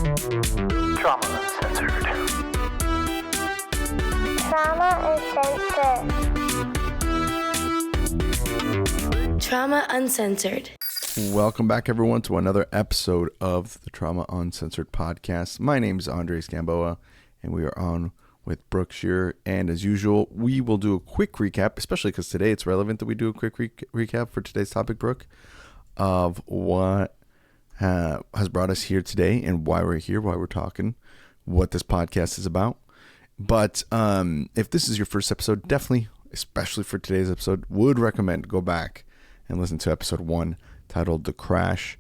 Trauma Uncensored. Trauma Uncensored. Trauma Uncensored. Welcome back, everyone, to another episode of the Trauma Uncensored podcast. My name is Andres Gamboa, and we are on with Brooke Scherer. And as usual, we will do a quick recap, especially because today it's relevant that we do a quick recap for today's topic, Brooke, of what has brought us here today and why we're here, why we're talking, what this podcast is about. But if this is your first episode, definitely, especially for today's episode, would recommend go back and listen to episode 1 titled The Crash.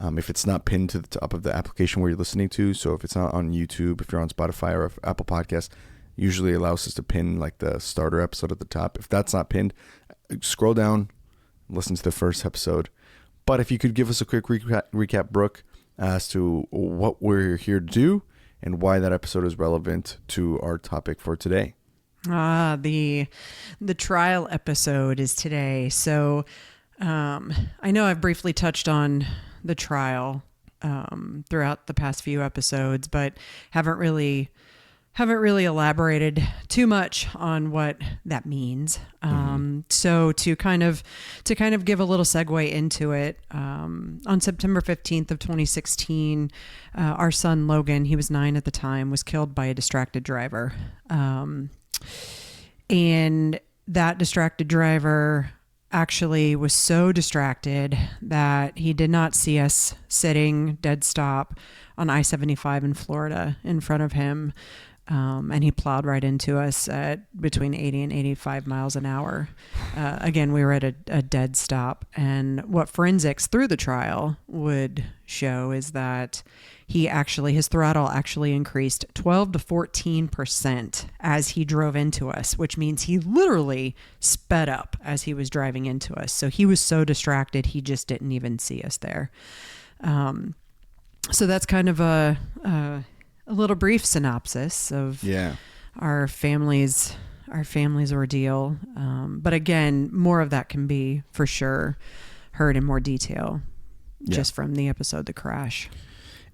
If it's not pinned to the top of the application where you're listening to, so if it's not on YouTube, if you're on Spotify or Apple Podcasts, usually allows us to pin like the starter episode at the top. If that's not pinned, scroll down, listen to the first episode. But if you could give us a quick recap, Brooke, as to what we're here to do and why that episode is relevant to our topic for today. The trial episode is today. So I know I've briefly touched on the trial throughout the past few episodes, but haven't really elaborated too much on what that means. So to kind of give a little segue into it, on September 15th of 2016, our son Logan, he was 9 at the time, was killed by a distracted driver. And that distracted driver actually was so distracted that he did not see us sitting dead stop on I-75 in Florida in front of him. And he plowed right into us at between 80 and 85 miles an hour. Again, we were at a dead stop. And what forensics through the trial would show is that his throttle actually increased 12 to 14% as he drove into us, which means he literally sped up as he was driving into us. So he was so distracted, he just didn't even see us there. So that's kind of a little brief synopsis of our family's ordeal. But again, more of that can be for sure heard in more detail just from the episode, The Crash.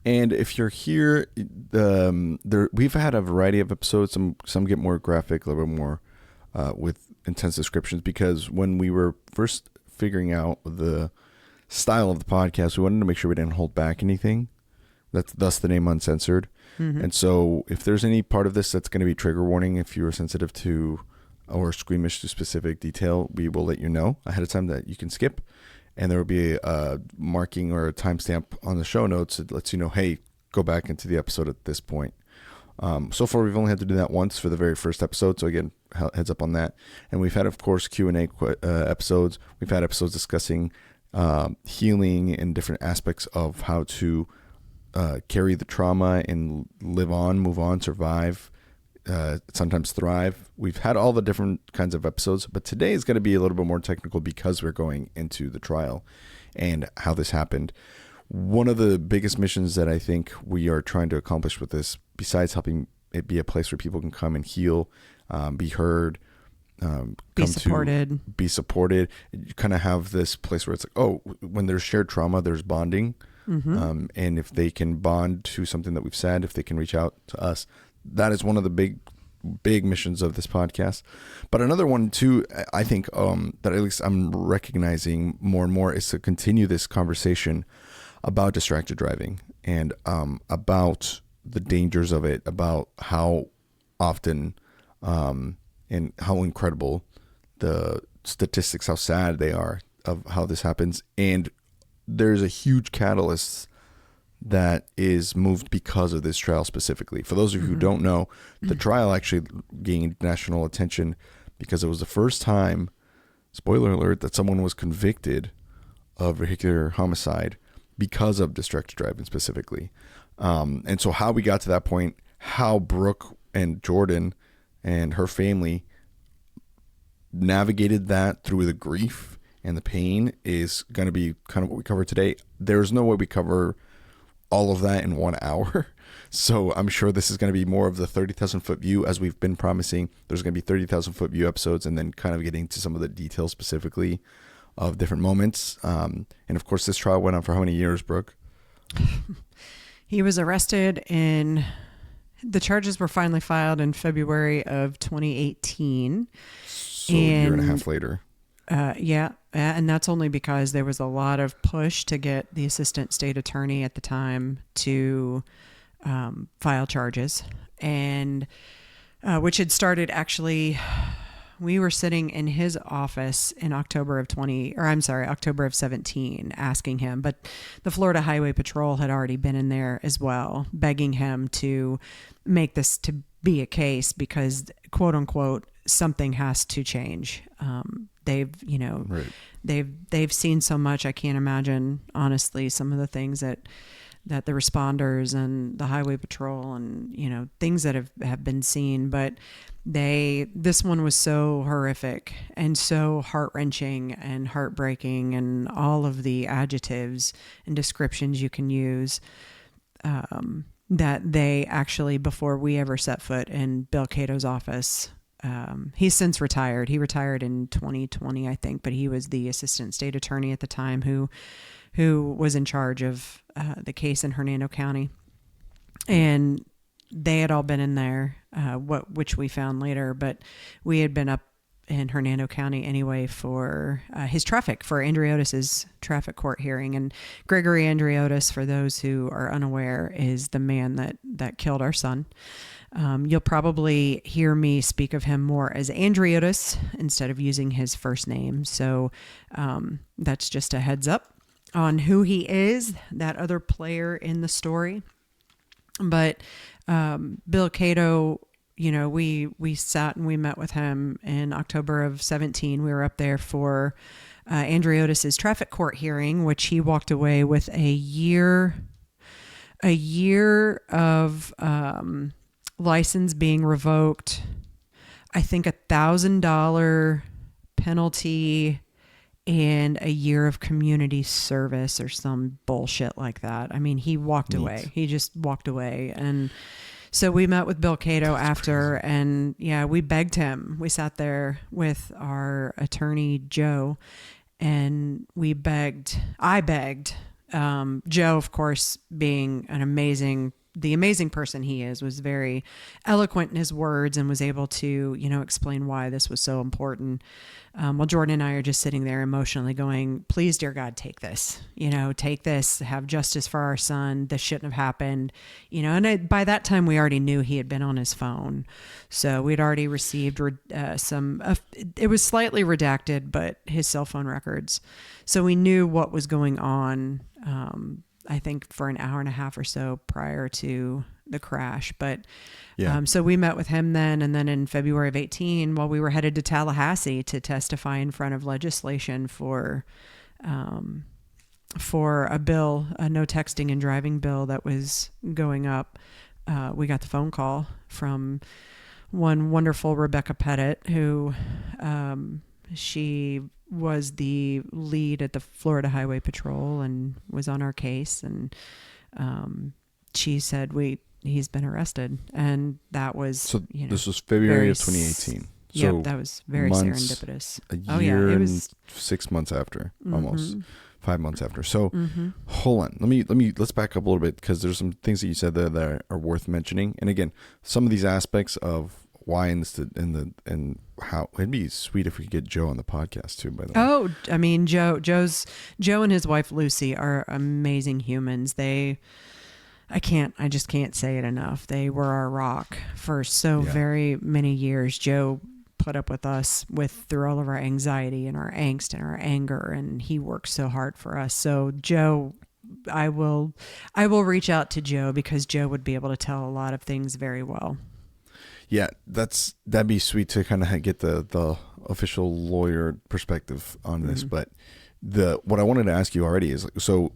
And if you're here, we've had a variety of episodes. Some get more graphic, a little bit more with intense descriptions, because when we were first figuring out the style of the podcast, we wanted to make sure we didn't hold back anything. That's thus the name Uncensored. Mm-hmm. And so if there's any part of this that's going to be trigger warning, if you're sensitive to or squeamish to specific detail, we will let you know ahead of time that you can skip. And there will be a marking or a timestamp on the show notes that lets you know, hey, go back into the episode at this point. So far, we've only had to do that once for the very first episode. So again, heads up on that. And we've had, of course, Q&A episodes. We've had episodes discussing healing and different aspects of how to carry the trauma and live on, move on, survive, sometimes thrive. We've had all the different kinds of episodes, but today is going to be a little bit more technical because we're going into the trial and how this happened. One of the biggest missions that I think we are trying to accomplish with this, besides helping it be a place where people can come and heal, be heard, be supported, you kind of have this place where it's like, oh, when there's shared trauma, there's bonding. Mm-hmm. And if they can bond to something that we've said, if they can reach out to us, that is one of the big missions of this podcast. But another one too, I think that at least I'm recognizing more and more, is to continue this conversation about distracted driving and about the dangers of it, about how often and how incredible the statistics, how sad they are of how this happens. And there's a huge catalyst that is moved because of this trial specifically. For those of you who don't know, the trial actually gained national attention because it was the first time, spoiler alert, that someone was convicted of vehicular homicide because of distracted driving specifically. And so how we got to that point, how Brooke and Jordan and her family navigated that through the grief and the pain is going to be kind of what we cover today. There's no way we cover all of that in 1 hour. So I'm sure this is going to be more of the 30,000 foot view, as we've been promising. There's going to be 30,000 foot view episodes, and then kind of getting to some of the details specifically of different moments. And of course, this trial went on for how many years, Brooke? He was arrested the charges were finally filed in February of 2018. So a year and a half later. Yeah. And that's only because there was a lot of push to get the assistant state attorney at the time to file charges, and which had started actually. We were sitting in his office in October of 17 asking him, but the Florida Highway Patrol had already been in there as well, begging him to make this to be a case because, quote unquote, something has to change. They've seen so much. I can't imagine, honestly, some of the things that the responders and the highway patrol and, things that have been seen, but this one was so horrific and so heart-wrenching and heartbreaking and all of the adjectives and descriptions you can use, that they actually, before we ever set foot in Bill Cato's office, he's since retired. He retired in 2020, I think, but he was the assistant state attorney at the time who was in charge of the case in Hernando County. And they had all been in there, which we found later, but we had been up in Hernando County anyway for for Andriotis's traffic court hearing. And Gregory Andriotis, for those who are unaware, is the man that killed our son. You'll probably hear me speak of him more as Andriotis instead of using his first name. So that's just a heads up on who he is, that other player in the story. But Bill Cato, we sat and we met with him in October of 17. We were up there for Andriotis's traffic court hearing, which he walked away with a year of license being revoked. I think $1,000 penalty and a year of community service or some bullshit like that. I mean, he walked away. He just walked away. And so we met with Bill Cato after, and we begged him. We sat there with our attorney, Joe, and I begged. Joe, of course, being the amazing person he is, was very eloquent in his words and was able to, explain why this was so important. While Jordan and I are just sitting there emotionally going, please, dear God, take this, take this, have justice for our son. This shouldn't have happened, and by that time we already knew he had been on his phone. So we'd already received it was slightly redacted, but his cell phone records. So we knew what was going on. I think for an hour and a half or so prior to the crash. But so we met with him then, and then in February of 18, while we were headed to Tallahassee to testify in front of legislation for a bill, a no texting and driving bill that was going up, we got the phone call from one wonderful Rebecca Pettit, who she was the lead at the Florida Highway Patrol and was on our case. And she said, he's been arrested. And that was, this was February of 2018. So that was very serendipitous. A year it was 6 months after, almost 5 months after. So hold on, let's back up a little bit, because there's some things that you said there that are worth mentioning. And again, some of these aspects of why and how it'd be sweet if we could get Joe on the podcast too, by the way. Oh, I mean, Joe and his wife Lucy are amazing humans. I just can't say it enough. They were our rock for very many years. Joe put up with us through all of our anxiety and our angst and our anger, and he worked so hard for us. So Joe, I will reach out to Joe, because Joe would be able to tell a lot of things very well. Yeah, that'd be sweet to kind of get the official lawyer perspective on this. But what I wanted to ask you already is, so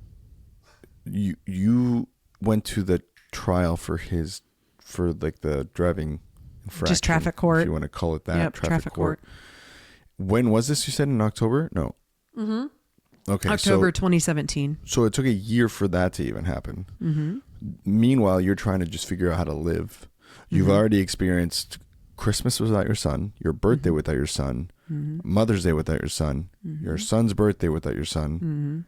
you went to the trial for the driving infraction, just traffic court, if you want to call it that. Yep, traffic court. When was this? You said in October? No. Mm-hmm. Okay, October 2017. So it took a year for that to even happen. Mm-hmm. Meanwhile, you're trying to just figure out how to live. You've already experienced Christmas without your son, your birthday without your son, Mother's Day without your son, your son's birthday without your son,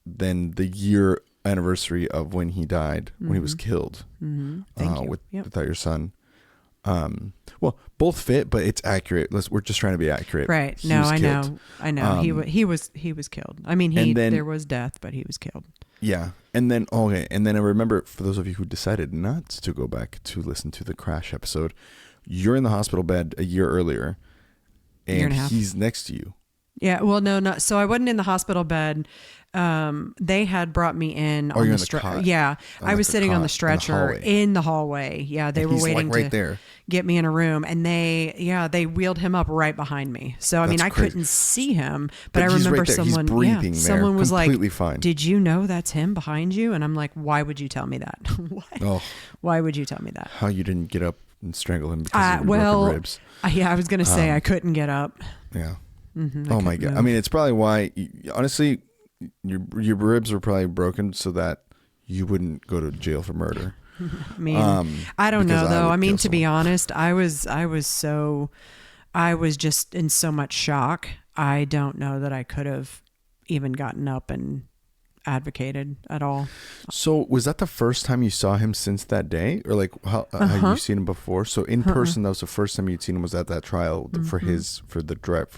then the year anniversary of when he died, when he was killed. Thank you. Without your son. Well, both fit, but it's accurate. We're just trying to be accurate. Right. He No, was I killed. know. I know. He was killed. I mean, there was death, but he was killed. Yeah. And then I remember, for those of you who decided not to go back to listen to the crash episode, you're in the hospital bed a year earlier, and he's next to you. Yeah. Well, no. So I wasn't in the hospital bed. They had brought me in on the stretcher. Yeah. I was sitting on the stretcher in the hallway. Yeah. They were waiting to get me in a room, and they wheeled him up right behind me. So, I mean, I couldn't see him, but I remember someone, someone was like, fine. "Did you know that's him behind you?" And I'm like, "Why would you tell me that?" What? Oh, why would you tell me that? How you didn't get up and strangle him because of your broken ribs. I was going to say I couldn't get up. Yeah. Oh my God. I mean, it's probably why, honestly, your ribs were probably broken so that you wouldn't go to jail for murder. I mean, I don't know though. I mean, to be honest, I was just in so much shock. I don't know that I could have even gotten up and advocated at all. So was that the first time you saw him since that day, or like how had you seen him before? So in person, that was the first time you'd seen him, was at that trial for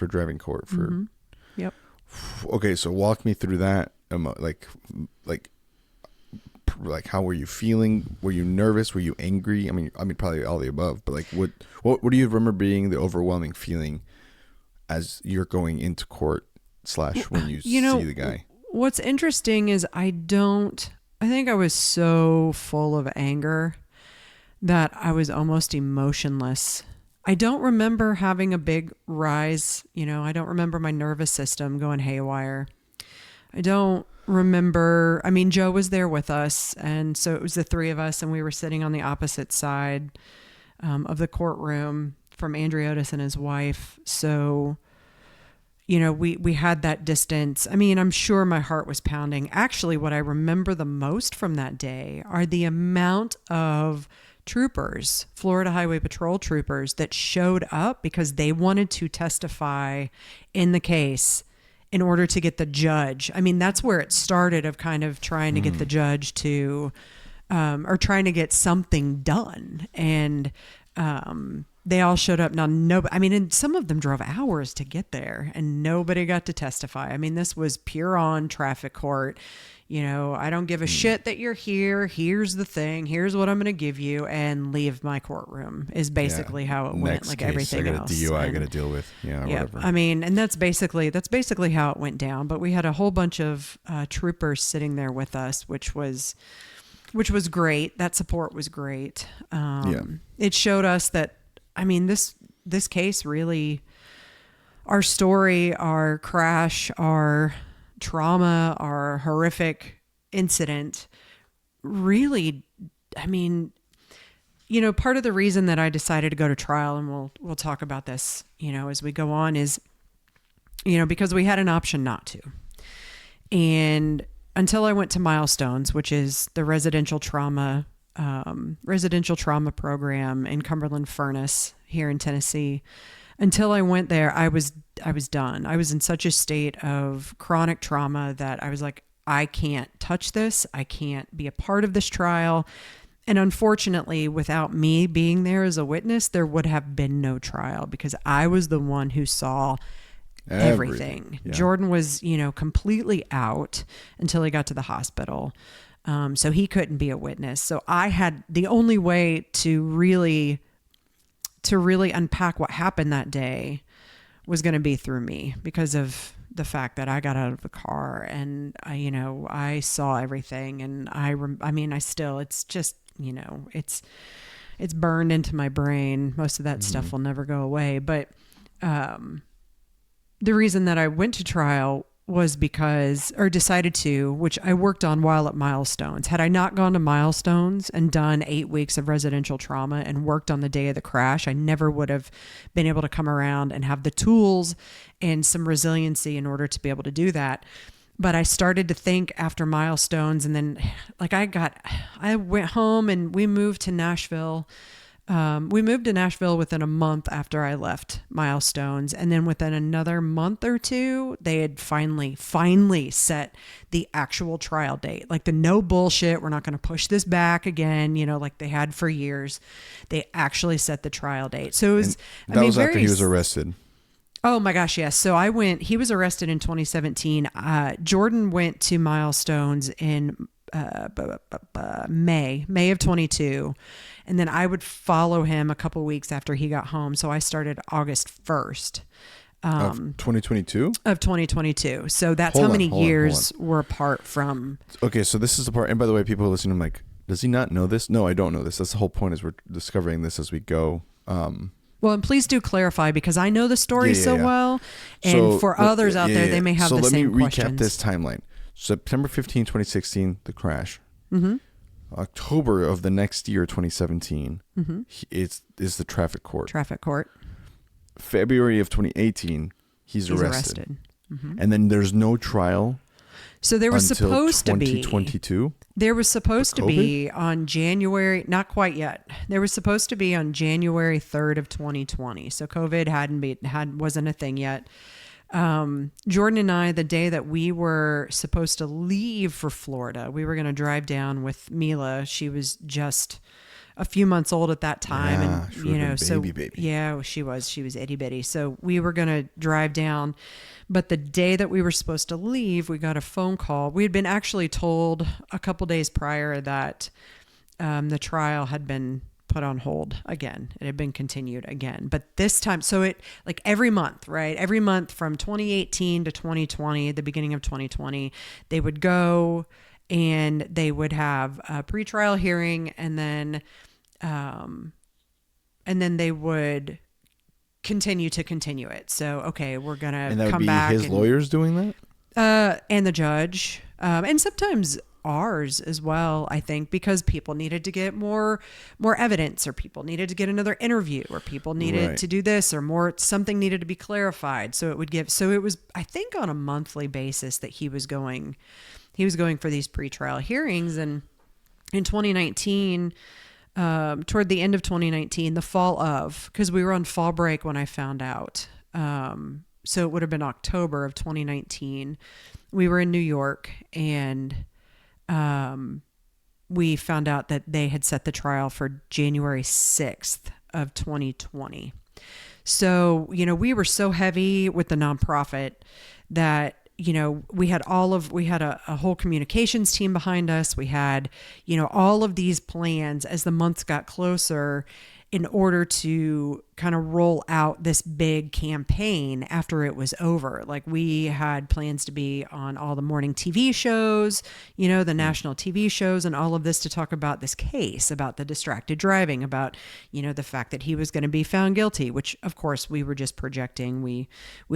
driving court for. Yep. Okay, so walk me through that. Like how were you feeling? Were you nervous? Were you angry? I mean probably all the above. But like what do you remember being the overwhelming feeling as you're going into court / when you see the guy? What's interesting is I think I was so full of anger that I was almost emotionless. I don't remember having a big rise. I don't remember my nervous system going haywire. I don't remember. I mean, Joe was there with us, and so it was the three of us, and we were sitting on the opposite side of the courtroom from Andriotis and his wife. So, we had that distance. I mean, I'm sure my heart was pounding. Actually, what I remember the most from that day are the amount of troopers, Florida Highway Patrol troopers, that showed up because they wanted to testify in the case in order to get the judge. I mean, that's where it started, of kind of trying to get the judge to, or trying to get something done. And they all showed up. Now, and some of them drove hours to get there, and nobody got to testify. I mean, this was pure on traffic court. I don't give a shit that you're here. Here's the thing. Here's what I'm going to give you, and leave my courtroom is basically how it went. Like everything else. I got a DUI I got to deal with. Yeah. Whatever. I mean, and that's basically how it went down. But we had a whole bunch of troopers sitting there with us, which was great. That support was great. It showed us that, I mean, this case really, our story, our crash, our trauma, our horrific incident, really, I mean, part of the reason that I decided to go to trial, and we'll talk about this, as we go on, is, because we had an option not to. And until I went to Milestones, which is the residential trauma program in Cumberland Furnace here in Tennessee, until I went there, I was done. I was in such a state of chronic trauma that I was like, I can't touch this. I can't be a part of this trial. And unfortunately, without me being there as a witness, there would have been no trial, because I was the one who saw everything. Yeah. Jordan was, completely out until he got to the hospital. So he couldn't be a witness. So I had the only way to really unpack what happened that day was going to be through me, because of the fact that I got out of the car and I saw everything, and it's just, it's burned into my brain. Most of that stuff will never go away. But, the reason that I went to trial was decided to, which I worked on while at Milestones. Had I not gone to Milestones and done 8 weeks of residential trauma and worked on the day of the crash, I never would have been able to come around and have the tools and some resiliency in order to be able to do that. But I started to think after Milestones, and then I went home and we moved to Nashville We moved to Nashville within a month after I left Milestones. And then within another month or two, they had finally set the actual trial date. Like the no bullshit, we're not going to push this back again, like they had for years. They actually set the trial date. So it was, that was after he was arrested. Oh my gosh, yes. So he was arrested in 2017. Jordan went to Milestones in May of 22. And then I would follow him a couple weeks after he got home. So I started August 1st. Of 2022? Of 2022. So that's how many years we're apart from. Okay, so this is the part. And by the way, people listening, I'm like, does he not know this? No, I don't know this. That's the whole point, is we're discovering this as we go. Well, and please do clarify, because I know the story so well. And for others out there, they may have the same questions. So let me recap this timeline. September 15, 2016, the crash. Mm-hmm. October of the next year, 2017, is the traffic court. February of 2018, he's arrested. Mm-hmm. And then there's no trial. So there was supposed to be 2022. There was supposed to be on January, not quite yet. There was supposed to be on January 3rd of 2020. So COVID wasn't a thing yet. Jordan and I, the day that we were supposed to leave for Florida, we were going to drive down with Mila. She was just a few months old at that time. Yeah, and, baby. Yeah, she was itty bitty. So we were going to drive down, but the day that we were supposed to leave, we got a phone call. We had been actually told a couple days prior that, the trial had been put on hold again. It had been continued again, but this time, so it like every month, right? Every month from 2018 to 2020, the beginning of 2020, they would go and they would have a pretrial hearing, and then they would continue it. So, okay, we're going to come back. And that would be his lawyers doing that? And the judge, and sometimes ours as well, I think, because people needed to get more evidence, or people needed to get another interview, or people needed to do this, or something needed to be clarified. So it was, I think, on a monthly basis that he was going for these pretrial hearings. And in 2019, toward the end of 2019, the fall of, because we were on fall break when I found out. So it would have been October of 2019. We were in New York, and we found out that they had set the trial for January 6th of 2020. So, we were so heavy with the nonprofit that, we had a whole communications team behind us. We had, all of these plans as the months got closer, in order to kind of roll out this big campaign after it was over. Like, we had plans to be on all the morning TV shows, the national TV shows, and all of this to talk about this case, about the distracted driving, about, the fact that he was going to be found guilty, which of course we were just projecting. We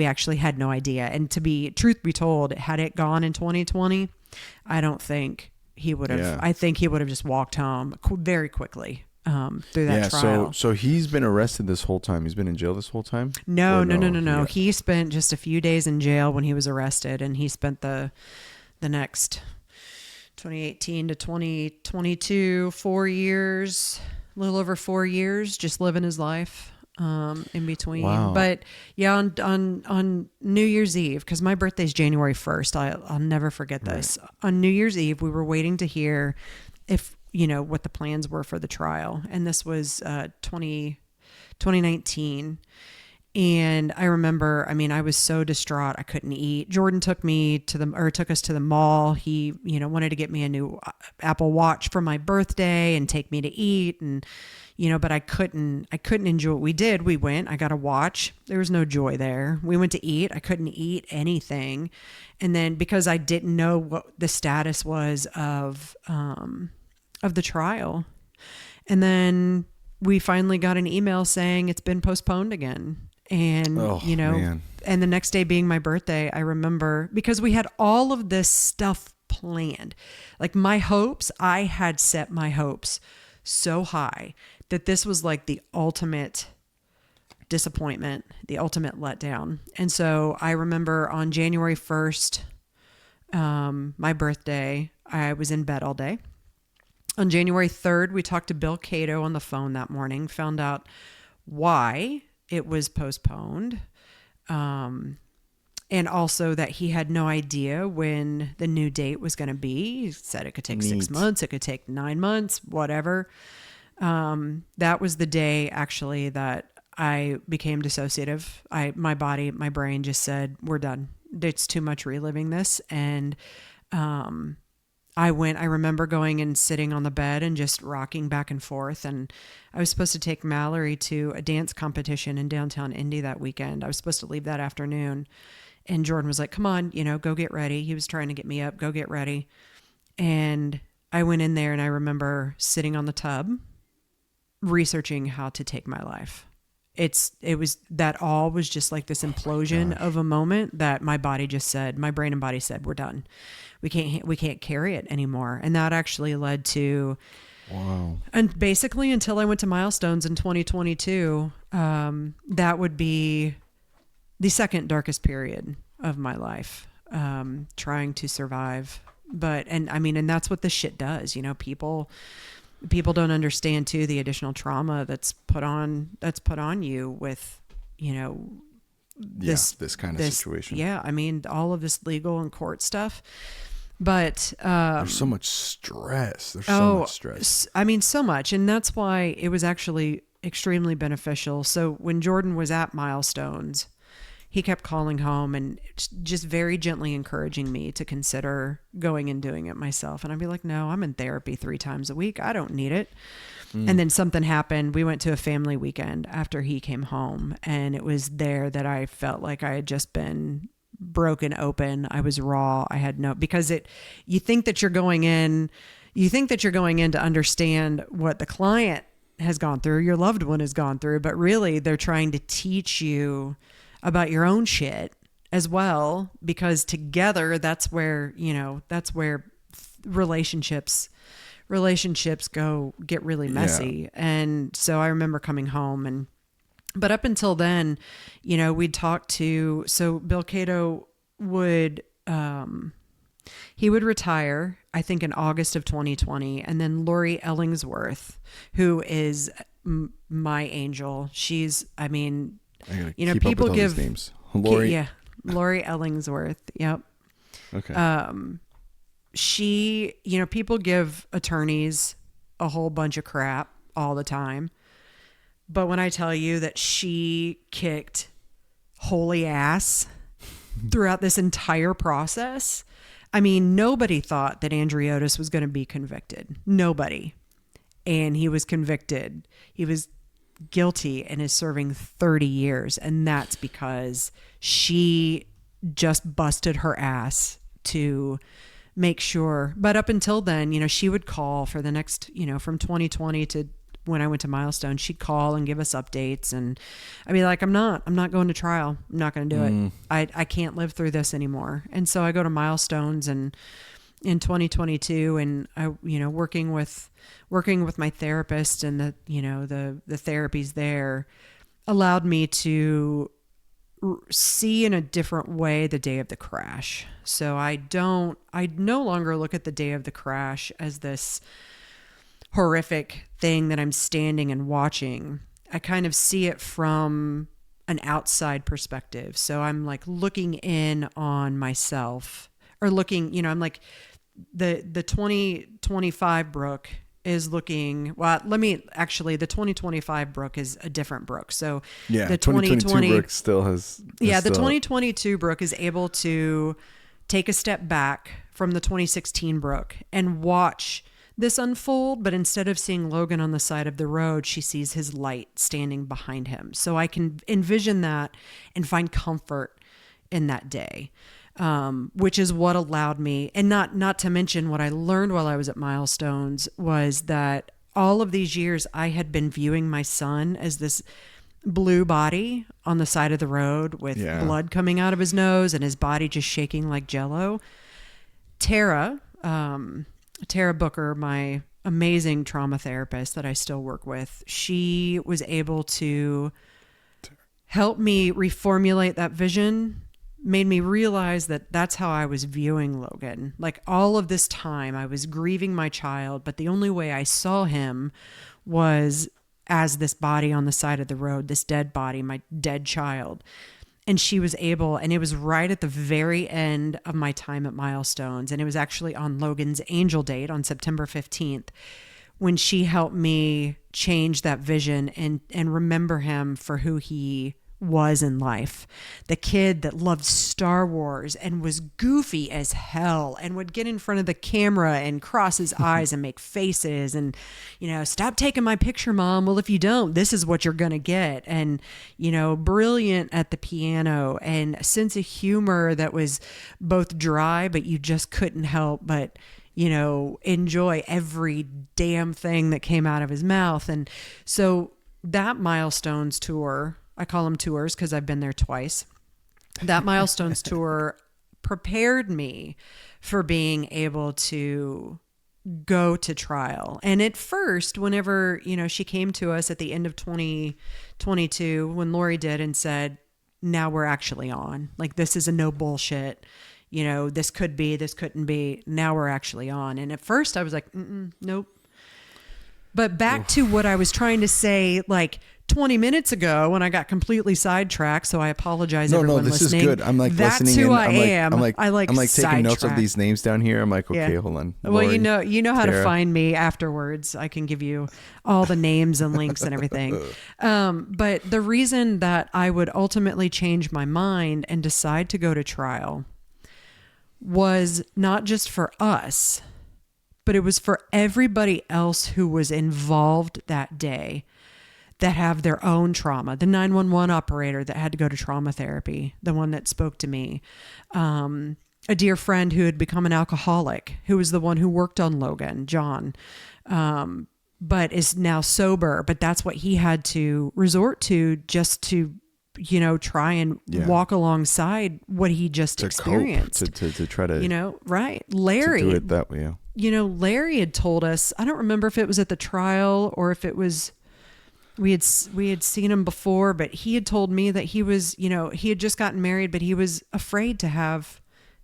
actually had no idea. And truth be told, had it gone in 2020, I don't think he would have, I think he would have just walked home very quickly. Through that trial. So he's been arrested this whole time. He's been in jail this whole time? No. He spent just a few days in jail when he was arrested, and he spent the next 2018 to 2022, 4 years, a little over 4 years, just living his life in between. Wow. But yeah, on New Year's Eve, because my birthday's January 1st, I'll never forget this. Right. On New Year's Eve, we were waiting to hear if what the plans were for the trial. And this was 2019. And I remember, I was so distraught. I couldn't eat. Jordan took us to the mall. He, wanted to get me a new Apple Watch for my birthday and take me to eat. And, but I couldn't enjoy it. We did. We went. I got a watch. There was no joy there. We went to eat. I couldn't eat anything. And then, because I didn't know what the status was of the trial. And then we finally got an email saying it's been postponed again. And, man. And the next day being my birthday, I remember, because we had all of this stuff planned. Like, I had set my hopes so high that this was like the ultimate disappointment, the ultimate letdown. And so I remember on January 1st, my birthday, I was in bed all day. On January 3rd, we talked to Bill Cato on the phone that morning, found out why it was postponed. And also that he had no idea when the new date was going to be. He said it could take 6 months, it could take 9 months, whatever. That was the day actually that I became dissociative. My body, my brain just said, we're done. It's too much reliving this. And I remember going and sitting on the bed and just rocking back and forth. And I was supposed to take Mallory to a dance competition in downtown Indy that weekend. I was supposed to leave that afternoon. And Jordan was like, come on, go get ready. He was trying to get me up, go get ready. And I went in there and I remember sitting on the tub, researching how to take my life. It was that all was just like this implosion of a moment that my body just said, my brain and body said, we're done. We can't carry it anymore. And that actually led to, and basically until I went to Milestones in 2022, that would be the second darkest period of my life, trying to survive. And that's what this shit does. People don't understand too, the additional trauma that's put on you with, this kind of situation. Yeah. All of this legal and court stuff, but, there's so much stress. So much. And that's why it was actually extremely beneficial. So when Jordan was at Milestones, he kept calling home and just very gently encouraging me to consider going and doing it myself. And I'd be like, no, I'm in therapy 3 times a week. I don't need it. And then something happened. We went to a family weekend after he came home. And it was there that I felt like I had just been broken open. I was raw. I had because you think that you're going in to understand what the client has gone through, your loved one has gone through, but really they're trying to teach you about your own shit as well, because together that's where relationships get really messy. Yeah. And so I remember coming home but up until then, we'd talk to, so Bill Cato would retire, I think in August of 2020. And then Lori Ellingsworth, who is my angel, she's, people give names. Lori. Lori Ellingsworth. Yep. Okay. She, people give attorneys a whole bunch of crap all the time. But when I tell you that she kicked holy ass throughout this entire process, nobody thought that Andriotis was going to be convicted. Nobody. And he was convicted. He was guilty and is serving 30 years. And that's because she just busted her ass to make sure. But up until then, she would call for the next, from 2020 to when I went to Milestone, she'd call and give us updates. And I'd be like, I'm not going to trial. I'm not going to do it. I can't live through this anymore. And so I go to Milestones and in 2022 and I, working with my therapist and the therapies there allowed me to see in a different way the day of the crash. So I no longer look at the day of the crash as this horrific thing that I'm standing and watching. I kind of see it from an outside perspective. So I'm like looking in on myself or looking, I'm like the 2025 Brooke is looking, the 2025 Brooke is a different Brooke. So the 2020 Brooke still has. The 2022 Brooke is able to take a step back from the 2016 Brooke and watch this unfold, but instead of seeing Logan on the side of the road, she sees his light standing behind him. So I can envision that and find comfort in that day, which is what allowed me, and not to mention what I learned while I was at Milestones was that all of these years I had been viewing my son as this blue body on the side of the road with blood coming out of his nose and his body just shaking like jello. Tara Booker, my amazing trauma therapist that I still work with, she was able to help me reformulate that vision made me realize that that's how I was viewing Logan. Like all of this time I was grieving my child, but the only way I saw him was as this body on the side of the road, this dead body, my dead child. And she was able, and it was right at the very end of my time at Milestones. And it was actually on Logan's angel date on September 15th when she helped me change that vision and remember him for who he was in life. The kid that loved Star Wars and was goofy as hell and would get in front of the camera and cross his eyes and make faces and, stop taking my picture, Mom. Well, if you don't, this is what you're going to get. And, brilliant at the piano and a sense of humor that was both dry, but you just couldn't help but, enjoy every damn thing that came out of his mouth. And so that Milestones tour, I call them tours because I've been there twice. That Milestones tour prepared me for being able to go to trial. And at first, whenever, she came to us at the end of 2022, when Lori did and said, now we're actually on. Like, this is a no bullshit. This could be, this couldn't be. Now we're actually on. And at first I was like, nope. But back to what I was trying to say, like 20 minutes ago when I got completely sidetracked. So I apologize. Everyone this listening. is good. I'm like That's listening. who I am. I'm like taking notes of sidetrack. these names down here. I'm like, okay, Yeah. hold on. Well, Lori, you know how Tara. to find me afterwards. I can give you all the names and links and everything. But the reason that I would ultimately change my mind and decide to go to trial was not just for us, but it was for everybody else who was involved that day that have their own trauma. The 911 operator that had to go to trauma therapy, the one that spoke to me, a dear friend who had become an alcoholic, who was the one who worked on Logan, John, but is now sober. But that's what he had to resort to just to, try and walk alongside what he just experienced. Cope, to try to, right. Larry. To do it that way. Yeah. Larry had told us, I don't remember if it was at the trial or if it was, we had seen him before, but he had told me that he was, he had just gotten married, but he was afraid to have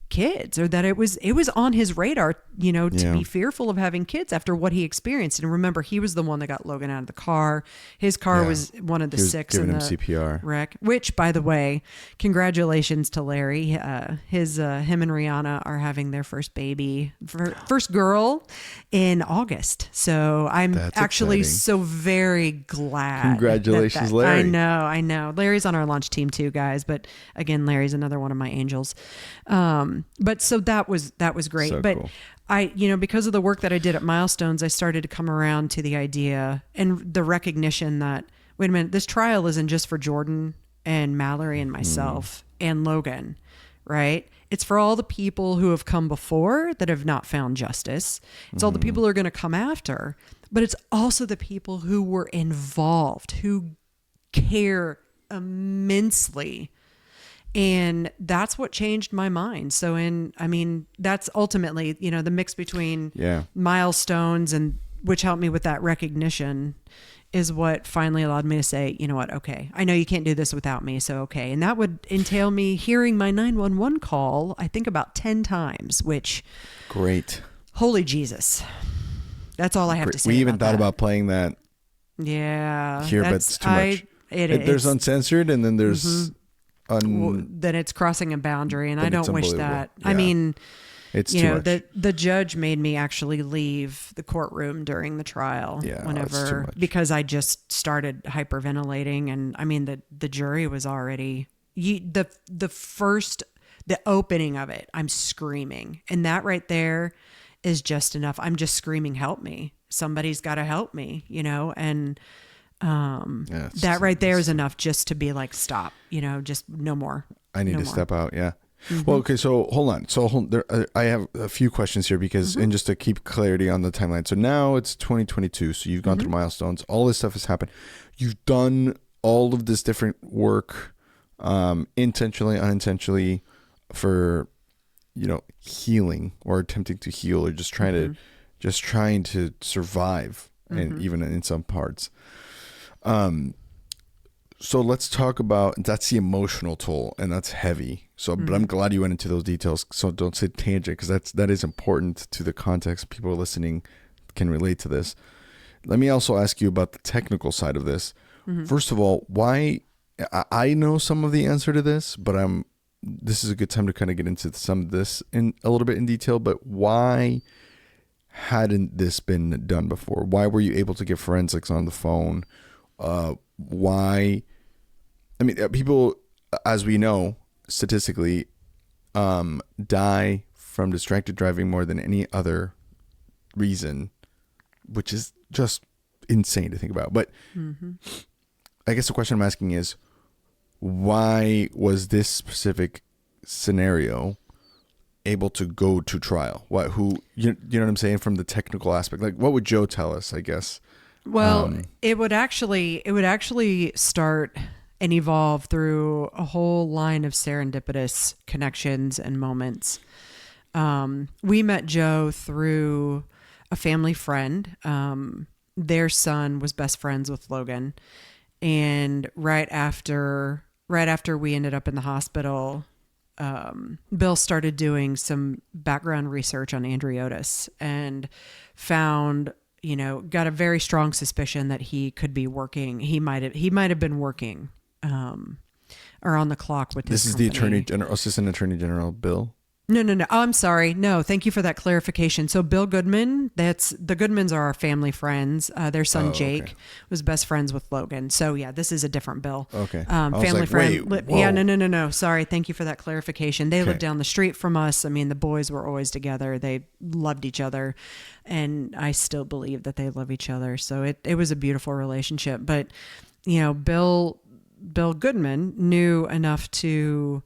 kids, or that it was on his radar, to be fearful of having kids after what he experienced. And remember, he was the one that got Logan out of the car. His car was one of the six in the CPR wreck, which, by the way, congratulations to Larry. Him and Rihanna are having their first baby, first girl in August. So I'm actually so very glad. Congratulations, Larry. I know. Larry's on our launch team too, guys. But again, Larry's another one of my angels. But so that was great. So but cool. I, because of the work that I did at Milestones, I started to come around to the idea and the recognition that, wait a minute, this trial isn't just for Jordan and Mallory and myself and Logan, right? It's for all the people who have come before that have not found justice. It's all the people who are going to come after, but it's also the people who were involved, who care immensely. And that's what changed my mind. So that's ultimately, the mix between Milestones and which helped me with that recognition is what finally allowed me to say, you know what? Okay. I know you can't do this without me. So, okay. And that would entail me hearing my 911 call, I think about 10 times, which great. Holy Jesus. That's all I have to say. We even thought that. about playing that. Yeah. Here, but it's too much. There's Uncensored and then there's then it's crossing a boundary, and I don't wish that. Yeah. I mean, it's too much. the judge made me actually leave the courtroom during the trial because I just started hyperventilating, and I mean the jury was already the opening of it. I'm screaming, and that right there is just enough. I'm just screaming, "Help me! Somebody's got to help me!" And that right there is enough just to be like, stop, just no more. I need to step out. Yeah. Well, okay. So hold on. I have a few questions here because, and just to keep clarity on the timeline. So now it's 2022. So you've gone through Milestones. All this stuff has happened. You've done all of this different work, intentionally, unintentionally, for, healing or attempting to heal or just trying to survive, and even in some parts. So let's talk about, that's the emotional toll, and that's heavy. So, but I'm glad you went into those details. So don't say tangent, because that is important to the context. People listening can relate to this. Let me also ask you about the technical side of this. First of all, why? I know some of the answer to this, but this is a good time to kind of get into some of this in a little bit in detail. But why hadn't this been done before? Why were you able to get forensics on the phone? Why? I mean, people, as we know, statistically, die from distracted driving more than any other reason, which is just insane to think about. But I guess the question I'm asking is, why was this specific scenario able to go to trial? You know what I'm saying, from the technical aspect? Like, what would Joe tell us, I guess? Well, it would actually start and evolve through a whole line of serendipitous connections and moments. We met Joe through a family friend. Their son was best friends with Logan, and right after we ended up in the hospital, Bill started doing some background research on Andriotis and found, got a very strong suspicion that he could be working. He might have been working, or on the clock with his company. This is the Assistant Attorney General Bill. No. Oh, I'm sorry. No, thank you for that clarification. So Bill Goodman, the Goodmans are our family friends. Their son Jake was best friends with Logan. So yeah, this is a different Bill. Okay. Family friend. Wait, yeah, no. Sorry. Thank you for that clarification. They lived down the street from us. I mean, the boys were always together. They loved each other, and I still believe that they love each other. So it was a beautiful relationship. But Bill Goodman knew enough to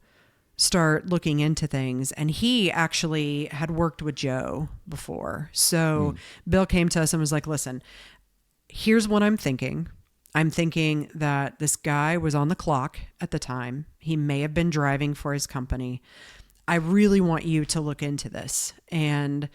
start looking into things, and he actually had worked with Joe before. So Bill came to us and was like, listen, here's what I'm thinking. I'm thinking that this guy was on the clock at the time. He may have been driving for his company. I really want you to look into this. And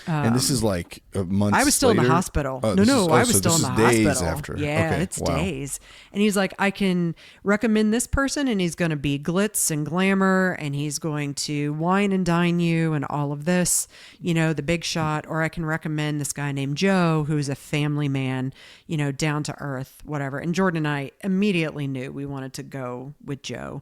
this is like a month. I was still later? in the hospital. I was still in the days hospital. After. Yeah, okay. it's days. And he's like, I can recommend this person, and he's going to be glitz and glamour, and he's going to wine and dine you and all of this, the big shot. Or I can recommend this guy named Joe, who's a family man, down to earth, whatever. And Jordan and I immediately knew we wanted to go with Joe.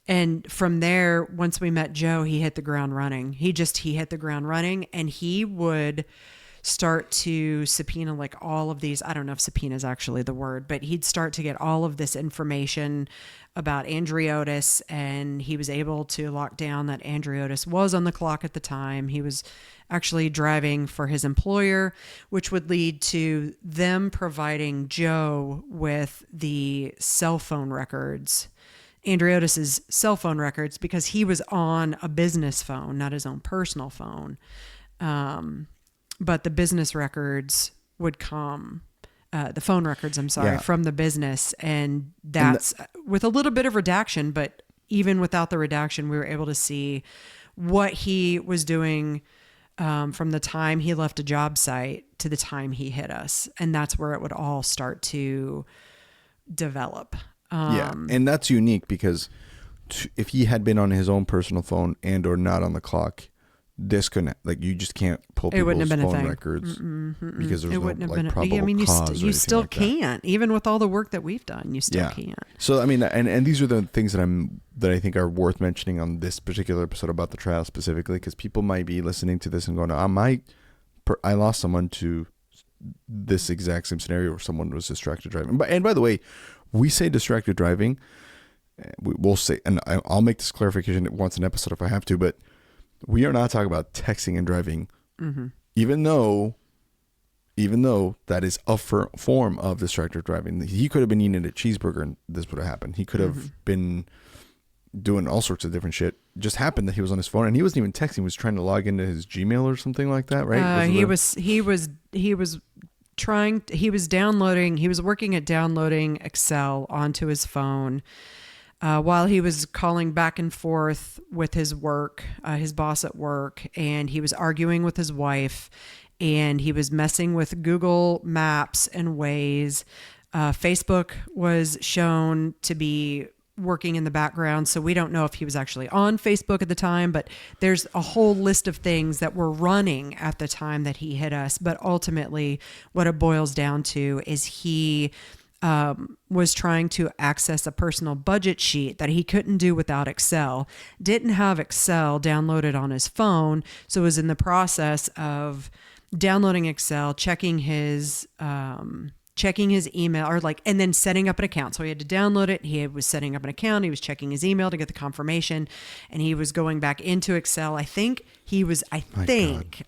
And from there, once we met Joe, he hit the ground running. He hit the ground running, and he would start to subpoena like all of these. I don't know if subpoena is actually the word, but he'd start to get all of this information about Andriotis, and he was able to lock down that Andriotis was on the clock at the time. He was actually driving for his employer, which would lead to them providing Joe with the cell phone records, Andriotis's cell phone records, because he was on a business phone, not his own personal phone. But the business records would come, the phone records, from the business. And that's with a little bit of redaction, but even without the redaction, we were able to see what he was doing from the time he left a job site to the time he hit us. And that's where it would all start to develop. And that's unique, because if he had been on his own personal phone and or not on the clock, this couldn't, like, you just can't pull people's phone records because there's probable cause. You still can't, even with all the work that we've done, you still can't. So I mean, and these are the things that I think are worth mentioning on this particular episode about the trial specifically, because people might be listening to this and going, I lost someone to this exact same scenario where someone was distracted driving. And by the way, we say distracted driving, we'll say, and I'll make this clarification once an episode if I have to, but we are not talking about texting and driving, even though that is a form of distracted driving. He could have been eating a cheeseburger and this would have happened. He could have been doing all sorts of different shit. It just happened that he was on his phone, and he wasn't even texting. He was trying to log into his Gmail or something like that, right? He was working at downloading Excel onto his phone while he was calling back and forth with his work, his boss at work, and he was arguing with his wife, and he was messing with Google Maps and Waze. Facebook was shown to be working in the background, so we don't know if he was actually on Facebook at the time, but there's a whole list of things that were running at the time that he hit us. But ultimately, what it boils down to is he was trying to access a personal budget sheet that he couldn't do without Excel, didn't have Excel downloaded on his phone, so was in the process of downloading Excel, checking his email, and then setting up an account. So he had to download it. He was setting up an account. He was checking his email to get the confirmation, and he was going back into Excel. I think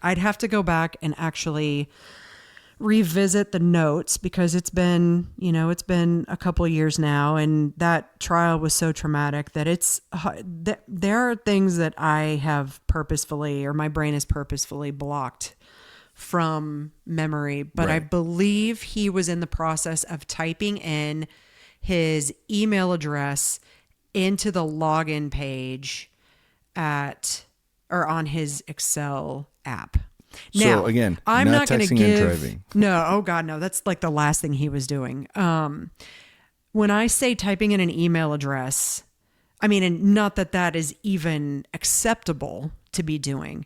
I'd have to go back and actually revisit the notes, because it's been a couple of years now, and that trial was so traumatic that there are things that I have purposefully, or my brain has purposefully blocked from memory. But right. I believe he was in the process of typing in his email address into the login page on his Excel app. Now, so again, I'm not going to give. and driving. No, oh God, no. That's like the last thing he was doing. When I say typing in an email address, I mean, and not that is even acceptable to be doing.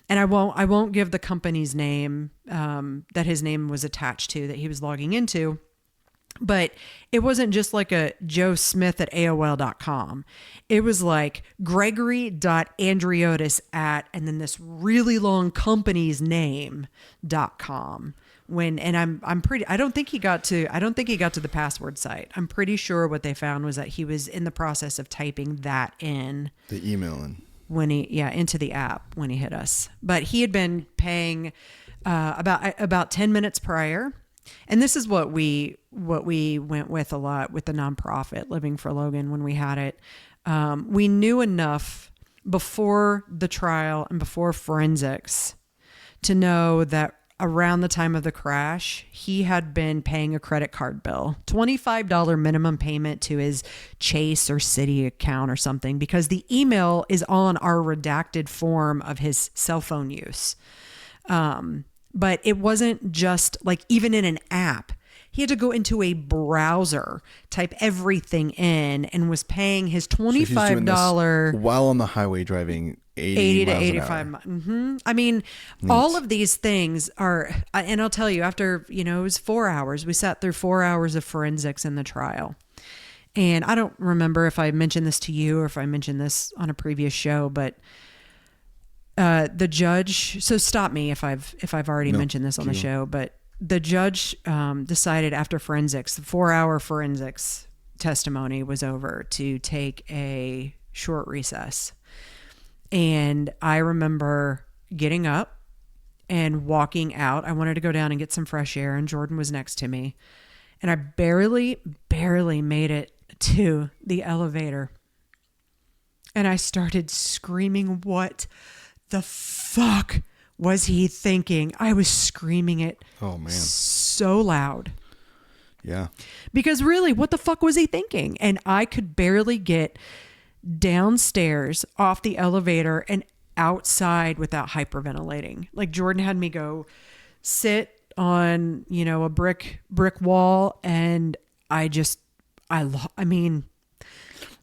And I won't give the company's name that his name was attached to, that he was logging into. But it wasn't just like a Joe Smith at AOL.com. It was like Gregory.Andriotis at, and then this really long company's name.com. I don't think he got to the password site. I'm pretty sure what they found was that he was in the process of typing that in. The email in. Into the app when he hit us. But he had been paying about 10 minutes prior. And this is what we went with a lot with the nonprofit Living for Logan when we had it. We knew enough before the trial and before forensics to know that around the time of the crash, he had been paying a credit card bill, $25 minimum payment to his Chase or Citi account or something, because the email is on our redacted form of his cell phone use. But it wasn't just like, even in an app, he had to go into a browser, type everything in, and was paying his $25 while on the highway driving 80 to 85 miles. Mm-hmm. I mean, all of these things are, and I'll tell you, after, it was 4 hours, we sat through 4 hours of forensics in the trial. And I don't remember if I mentioned this to you or if I mentioned this on a previous show, but the judge, so stop me if I've already mentioned this on the show, but the judge decided after forensics, the 4-hour forensics testimony was over, to take a short recess. And I remember getting up and walking out. I wanted to go down and get some fresh air, and Jordan was next to me. And I barely made it to the elevator. And I started screaming, what the fuck was he thinking? I was screaming it so loud. Yeah. Because really, what the fuck was he thinking? And I could barely get downstairs off the elevator and outside without hyperventilating. Like, Jordan had me go sit on, a brick wall, and because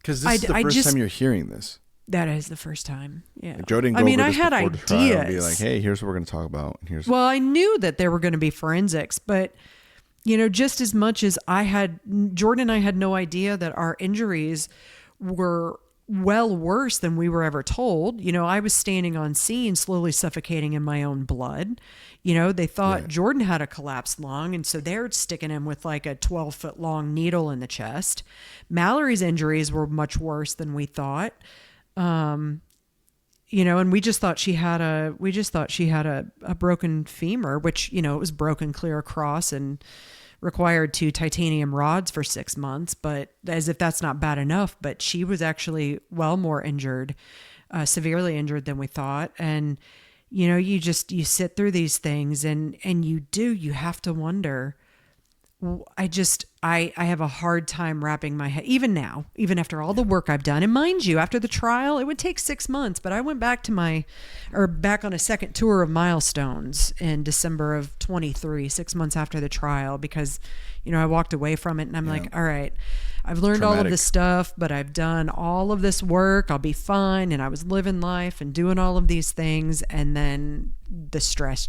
this is the first time you're hearing this. That is the first time. Yeah. Like, Joe didn't go over I this had before ideas. The trial and be like, hey, here's what we're going to talk about. Well, I knew that there were going to be forensics, but just as much as Jordan and I had no idea that our injuries were well worse than we were ever told. I was standing on scene, slowly suffocating in my own blood. They thought Jordan had a collapsed lung, and so they're sticking him with like a 12-foot long needle in the chest. Mallory's injuries were much worse than we thought. And we just thought she had a broken femur, which, it was broken clear across and required 2 titanium rods for 6 months, but as if that's not bad enough. But she was actually well more injured, severely injured than we thought. And, you sit through these things and you have to wonder. I have a hard time wrapping my head, even now, even after all the work I've done. And mind you, after the trial, it would take 6 months, but I went back back on a second tour of Milestones in December of 23, 6 months after the trial, because, I walked away from it and I'm like, all right, I've learned all of this stuff, but I've done all of this work. I'll be fine. And I was living life and doing all of these things. And then the stress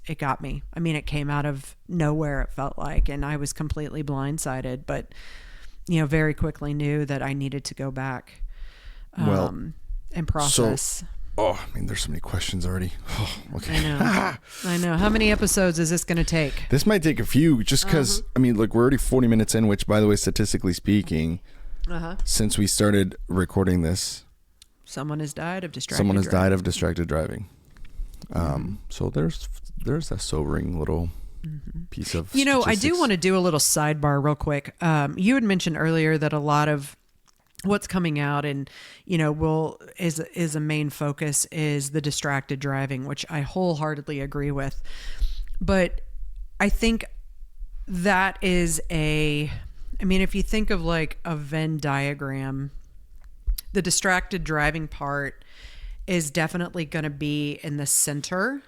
it got me. I mean, it came out of nowhere, it felt like, and I was completely blindsided, but, very quickly knew that I needed to go back and process. There's so many questions already. Oh, okay. I know. How many episodes is this going to take? This might take a few, just because, look, we're already 40 minutes in, which, by the way, statistically speaking, since we started recording this, someone has died of distracted driving. So there's a sobering little piece of statistics. I do want to do a little sidebar real quick. You had mentioned earlier that a lot of what's coming out and, is a main focus is the distracted driving, which I wholeheartedly agree with. But I think that is if you think of like a Venn diagram, the distracted driving part is definitely going to be in the center,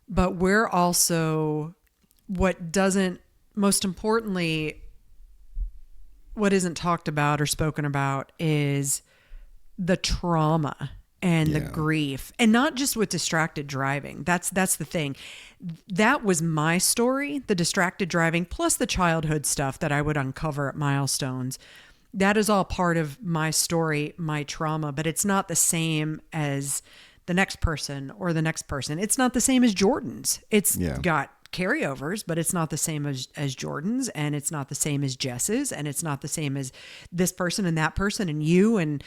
but we're also, most importantly, what isn't talked about or spoken about is the trauma and the grief, and not just with distracted driving. That's the thing. That was my story, the distracted driving, plus the childhood stuff that I would uncover at Milestones. That is all part of my story, my trauma, but it's not the same as the next person or the next person. It's not the same as Jordan's. It's got carryovers, but it's not the same as Jordan's, and it's not the same as Jess's, and it's not the same as this person and that person and you. And,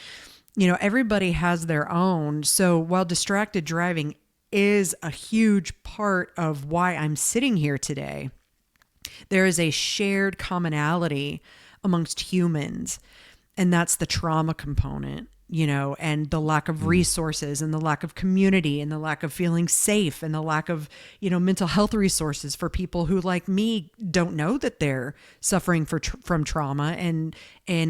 everybody has their own. So while distracted driving is a huge part of why I'm sitting here today, there is a shared commonality amongst humans, and that's the trauma component, and the lack of resources and the lack of community and the lack of feeling safe and the lack of, mental health resources for people who, like me, don't know that they're suffering from trauma and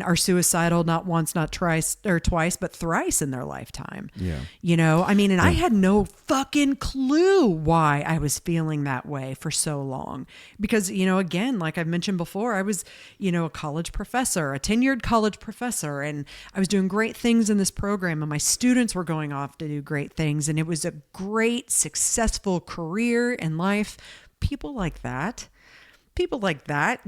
are suicidal not once, not twice, but thrice in their lifetime. Yeah. And I had no fucking clue why I was feeling that way for so long. Because, again, like I've mentioned before, I was, a college professor, a tenured college professor, and I was doing great things in this program, and my students were going off to do great things, and it was a great, successful career in life. People like that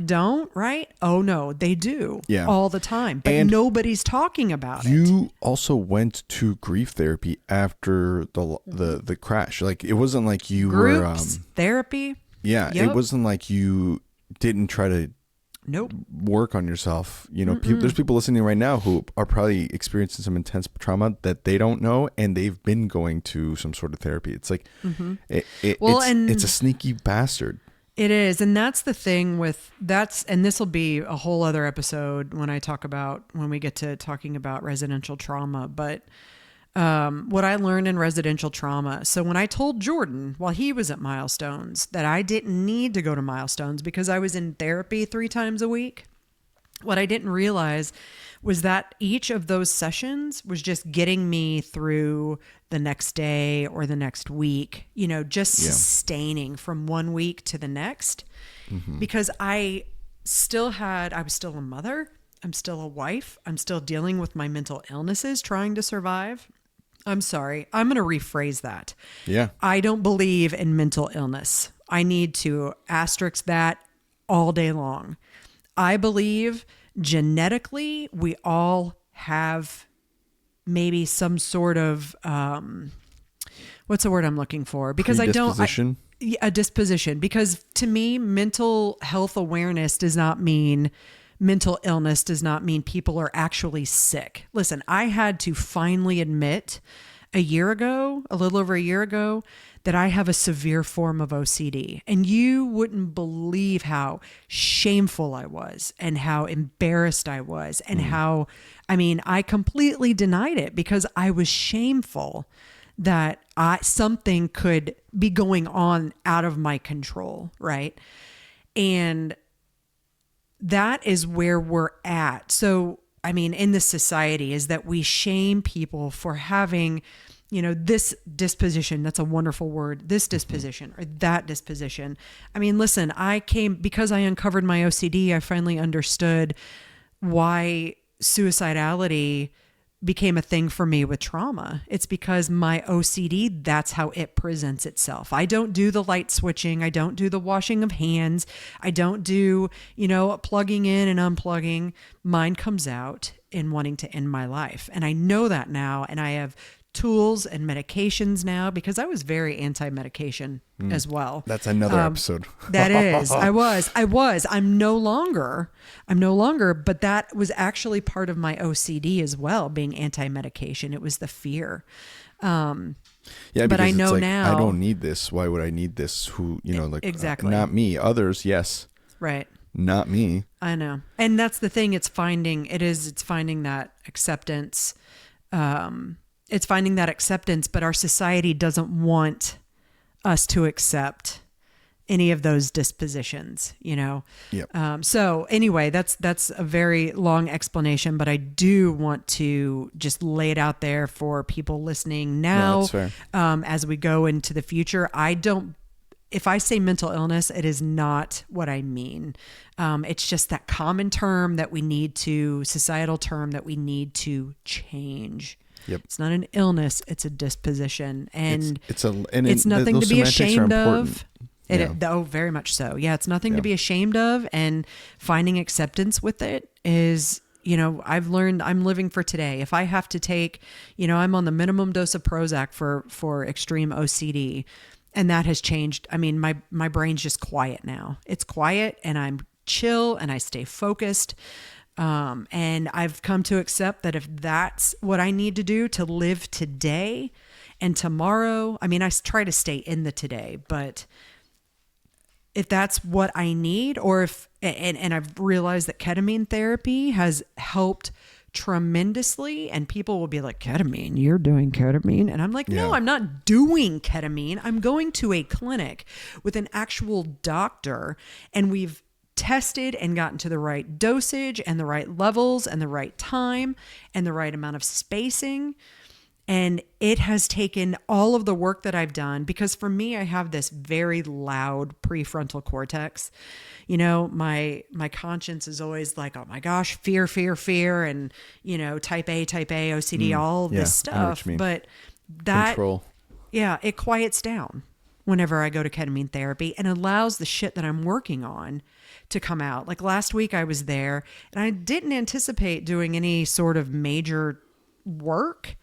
don't, right? Oh no, they do all the time, but and nobody's talking about it. You also went to grief therapy after the crash. Like, it wasn't like you were therapy. Yeah. Yep. It wasn't like you didn't try to work on yourself. There's people listening right now who are probably experiencing some intense trauma that they don't know, and they've been going to some sort of therapy. It's like, it's a sneaky bastard. It is. And that's the thing and this will be a whole other episode when we get to talking about residential trauma. But what I learned in residential trauma. So when I told Jordan while he was at Milestones that I didn't need to go to Milestones because I was in therapy 3 times a week, what I didn't realize was that each of those sessions was just getting me through the next day or the next week, sustaining from one week to the next, because I was still a mother. I'm still a wife. I'm still dealing with my mental illnesses, trying to survive. I'm sorry. I'm going to rephrase that. Yeah. I don't believe in mental illness. I need to asterisk that all day long. I believe genetically we all have maybe some sort of, what's the word I'm looking for? Because a disposition. Because to me, mental health awareness does not mean mental illness, does not mean people are actually sick. Listen, I had to finally admit a little over a year ago, that I have a severe form of OCD. And you wouldn't believe how shameful I was and how embarrassed I was and how, I completely denied it because I was shameful that something could be going on out of my control, right? And that is where we're at. So, I mean, in this society is that we shame people for having, this disposition. That's a wonderful word. This disposition or that disposition. I mean, listen, because I uncovered my OCD, I finally understood why suicidality became a thing for me with trauma. It's because my OCD, that's how it presents itself. I don't do the light switching. I don't do the washing of hands. I don't do, plugging in and unplugging. Mine comes out in wanting to end my life. And I know that now. And I have tools and medications now because I was very anti-medication as well. That's another episode. That is. I was. I'm no longer, but that was actually part of my OCD as well, being anti-medication. It was the fear. Yeah, but I know now I don't need this. Why would I need this? Exactly. Not me. Others, yes. Right. Not me. I know. And that's the thing. It's finding that acceptance. It's finding that acceptance, but our society doesn't want us to accept any of those dispositions, Yep. So anyway, that's a very long explanation, but I do want to just lay it out there for people listening now. No, that's fair. As we go into the future. If I say mental illness, it is not what I mean. It's just that common term that we need to, societal term that we need to change. Yep. It's not an illness, it's a disposition. And it's nothing to be ashamed of. Yeah. Very much so. Yeah, it's nothing to be ashamed of. And finding acceptance with it is, I've learned I'm living for today. If I have to take, I'm on the minimum dose of Prozac for extreme OCD. And that has changed. I mean, my brain's just quiet now. It's quiet and I'm chill and I stay focused. And I've come to accept that if that's what I need to do to live today and tomorrow, I mean, I try to stay in the today, but if that's what I need, or and I've realized that ketamine therapy has helped tremendously, and people will be like, ketamine, you're doing ketamine. And I'm like, no, I'm not doing ketamine. I'm going to a clinic with an actual doctor, and we've tested and gotten to the right dosage and the right levels and the right time and the right amount of spacing. And it has taken all of the work that I've done, because for me, I have this very loud prefrontal cortex. My conscience is always like, oh my gosh, fear, and, type A, OCD, all this stuff. But that, control. Yeah, it quiets down whenever I go to ketamine therapy and allows the shit that I'm working on to come out. Like last week I was there and I didn't anticipate doing any sort of major work.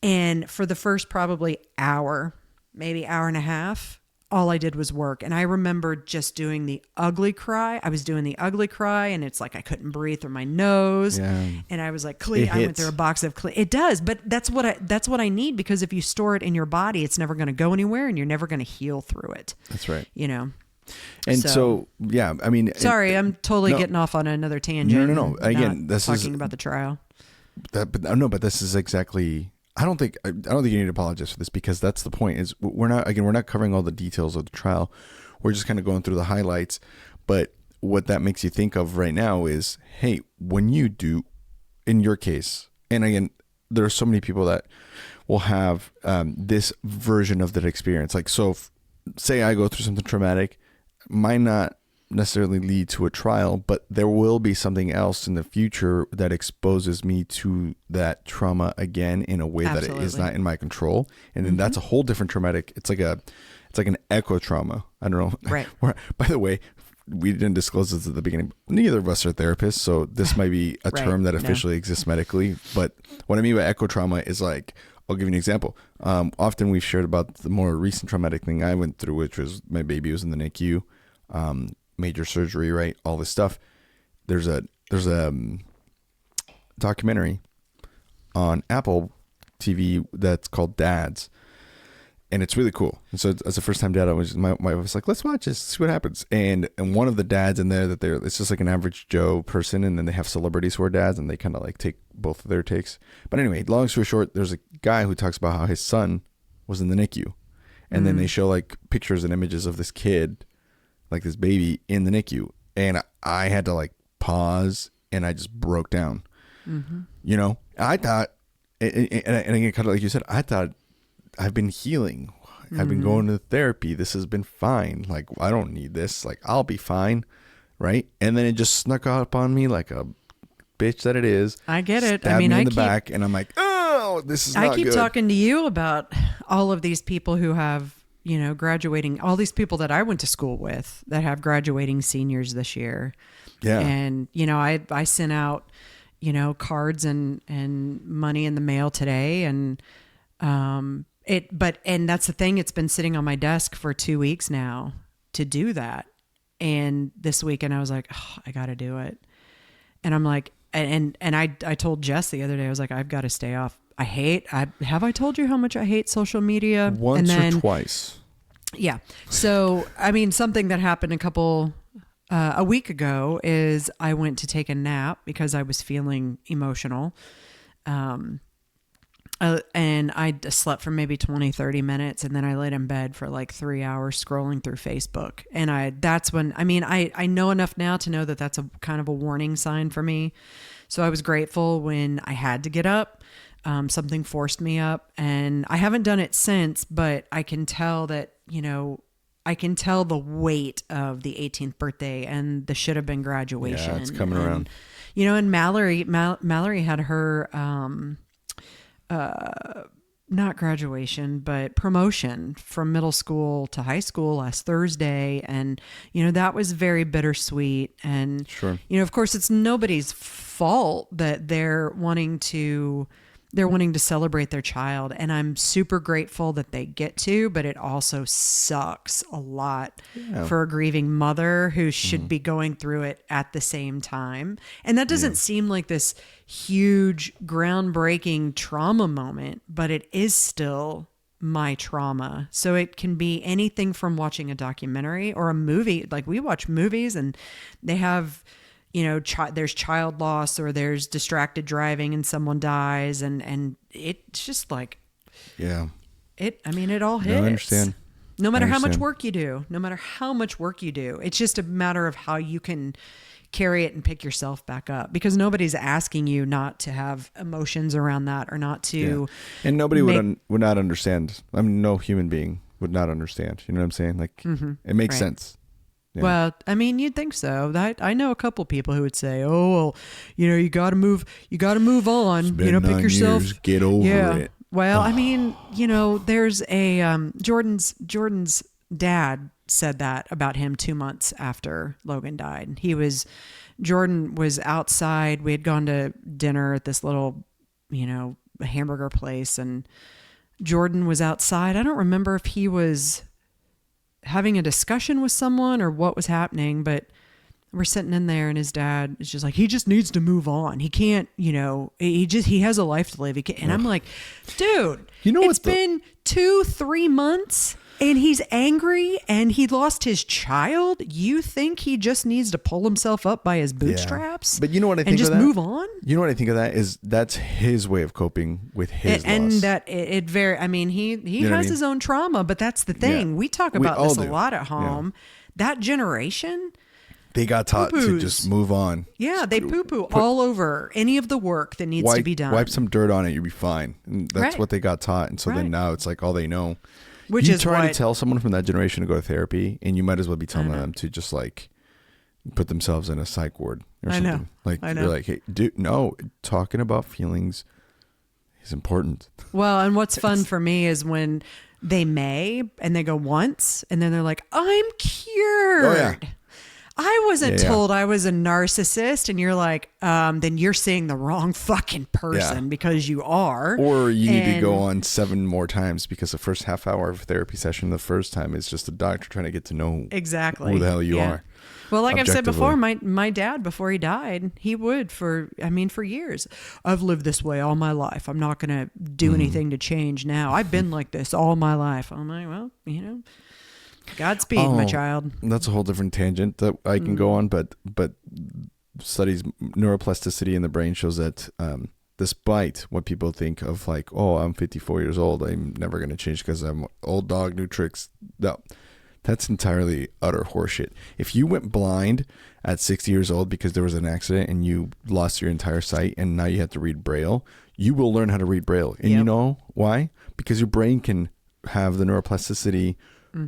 And for the first probably hour, maybe hour and a half, all I did was work. And I remember just doing the ugly cry. I was doing the ugly cry and it's like I couldn't breathe through my nose. Yeah. And I was like, I went through a box of It does, but that's what I need, because if you store it in your body, it's never going to go anywhere and you're never going to heal through it. That's right. And so yeah, I mean, sorry, I'm totally getting off on another tangent. No. Again, this is talking about the trial. But this is exactly. I don't think you need to apologize for this, because that's the point. Is we're not covering all the details of the trial. We're just kind of going through the highlights. But what that makes you think of right now is, hey, when you do, in your case, and again, there are so many people that will have this version of that experience. Like, so say I go through something traumatic, might not necessarily lead to a trial, but there will be something else in the future that exposes me to that trauma again in a way that it is not in my control. And then that's a whole different traumatic. It's like an echo trauma. I don't know. Right. By the way, we didn't disclose this at the beginning. Neither of us are therapists, so this might be a term that officially exists medically. But what I mean by echo trauma is like, I'll give you an example. Often we've shared about the more recent traumatic thing I went through, which was my baby was in the NICU, major surgery, right? All this stuff. There's a documentary on Apple TV that's called Dads, and it's really cool. And so as a first time dad, my wife was like, let's watch this, see what happens. And one of the dads in there it's just like an average Joe person, and then they have celebrities who are dads, and they kind of like take both of their takes. But anyway, long story short, there's a guy who talks about how his son was in the NICU, and then they show like pictures and images of this kid, like this baby in the NICU, and I had to like pause, and I just broke down. You know, I thought, and again, kind of like you said, I thought I've been healing. I've been going to therapy. This has been fine. Like, I don't need this. Like, I'll be fine. Right. And then it just snuck up on me like a bitch that it is. I get it. Stabbed me in the back, and I'm like, oh, this is not good. I keep talking to you about all of these people who have, you know, graduating, all these people that I went to school with that have graduating seniors this year. Yeah. And, you know, I sent out, you know, cards and money in the mail today. And, and that's the thing. It's been sitting on my desk for 2 weeks now to do that. And this weekend I was like, oh, I got to do it. And I'm like, and I told Jess the other day, I was like, I've got to stay off. Have I told you how much I hate social media? Once or twice. Yeah. So, I mean, something that happened a week ago is I went to take a nap because I was feeling emotional. And I slept for maybe 20, 30 minutes. And then I laid in bed for like 3 hours scrolling through Facebook. And I know enough now to know that that's a kind of a warning sign for me. So I was grateful when I had to get up. Something forced me up, and I haven't done it since, but I can tell that, you know, I can tell the weight of the 18th birthday and the should have been graduation. Yeah, it's coming around. You know, and Mallory had her, not graduation, but promotion from middle school to high school last Thursday. And, you know, that was very bittersweet. And, sure, you know, of course, it's nobody's fault that they're wanting to celebrate their child. And I'm super grateful that they get to, but it also sucks a lot for a grieving mother who should be going through it at the same time. And that doesn't seem like this huge, groundbreaking trauma moment, but it is still my trauma. So it can be anything from watching a documentary or a movie. Like, we watch movies and they have, you know, there's child loss or there's distracted driving and someone dies, and it's just like, it all hits. No, I understand. No matter how much work you do, it's just a matter of how you can carry it and pick yourself back up, because nobody's asking you not to have emotions around that or not to. And nobody would not understand. I mean, no human being would not understand. You know what I'm saying? Like, it makes sense. Yeah. Well, I mean, you'd think so. I know a couple people who would say, "Oh, well, you know, you got to move on. You know, pick yourself, get over it." Well, I mean, you know, there's a Jordan's dad said that about him 2 months after Logan died. Jordan was outside. We had gone to dinner at this little, you know, hamburger place, and Jordan was outside. I don't remember if he was having a discussion with someone or what was happening, but we're sitting in there and his dad is just like, he just needs to move on. He can't, you know, he has a life to live. And I'm like, dude, you know, it's been 2-3 months and he's angry and he lost his child. You think he just needs to pull himself up by his bootstraps? But you know what I think and just of that? move on? You know what I think of that is that's his way of coping with his loss. And that it very, I mean, he has his own trauma, but that's the thing. Yeah. We talk about this a lot at home. That generation, they got taught to just move on. Yeah, they poo-poo all over any of the work that needs to be done. Wipe some dirt on it, you'll be fine. And that's what they got taught. And so then now it's like all they know. Which you is try to tell someone from that generation to go to therapy, and you might as well be telling them to just like put themselves in a psych ward or something. I know. Like, I know. You're like, hey, dude, no, talking about feelings is important. Well, and what's fun for me is when they and they go once, and then they're like, I'm cured. Oh, yeah. I wasn't told I was a narcissist, and you're like, then you're seeing the wrong fucking person because you are. Or you need to go on 7 more times, because the first half hour of therapy session the first time is just a doctor trying to get to know who the hell you are. Well, like I've said before, my dad, before he died, he would for years. I've lived this way all my life. I'm not going to do anything to change now. I've been like this all my life. I'm like, well, you know. Godspeed, my child. That's a whole different tangent that I can go on, but studies neuroplasticity in the brain shows that despite what people think of, like, oh, I'm 54 years old, I'm never going to change because I'm old dog, new tricks. No, That's entirely utter horseshit. If you went blind at 60 years old because there was an accident and you lost your entire sight and now you have to read Braille, you will learn how to read Braille. And you know why? Because your brain can have the neuroplasticity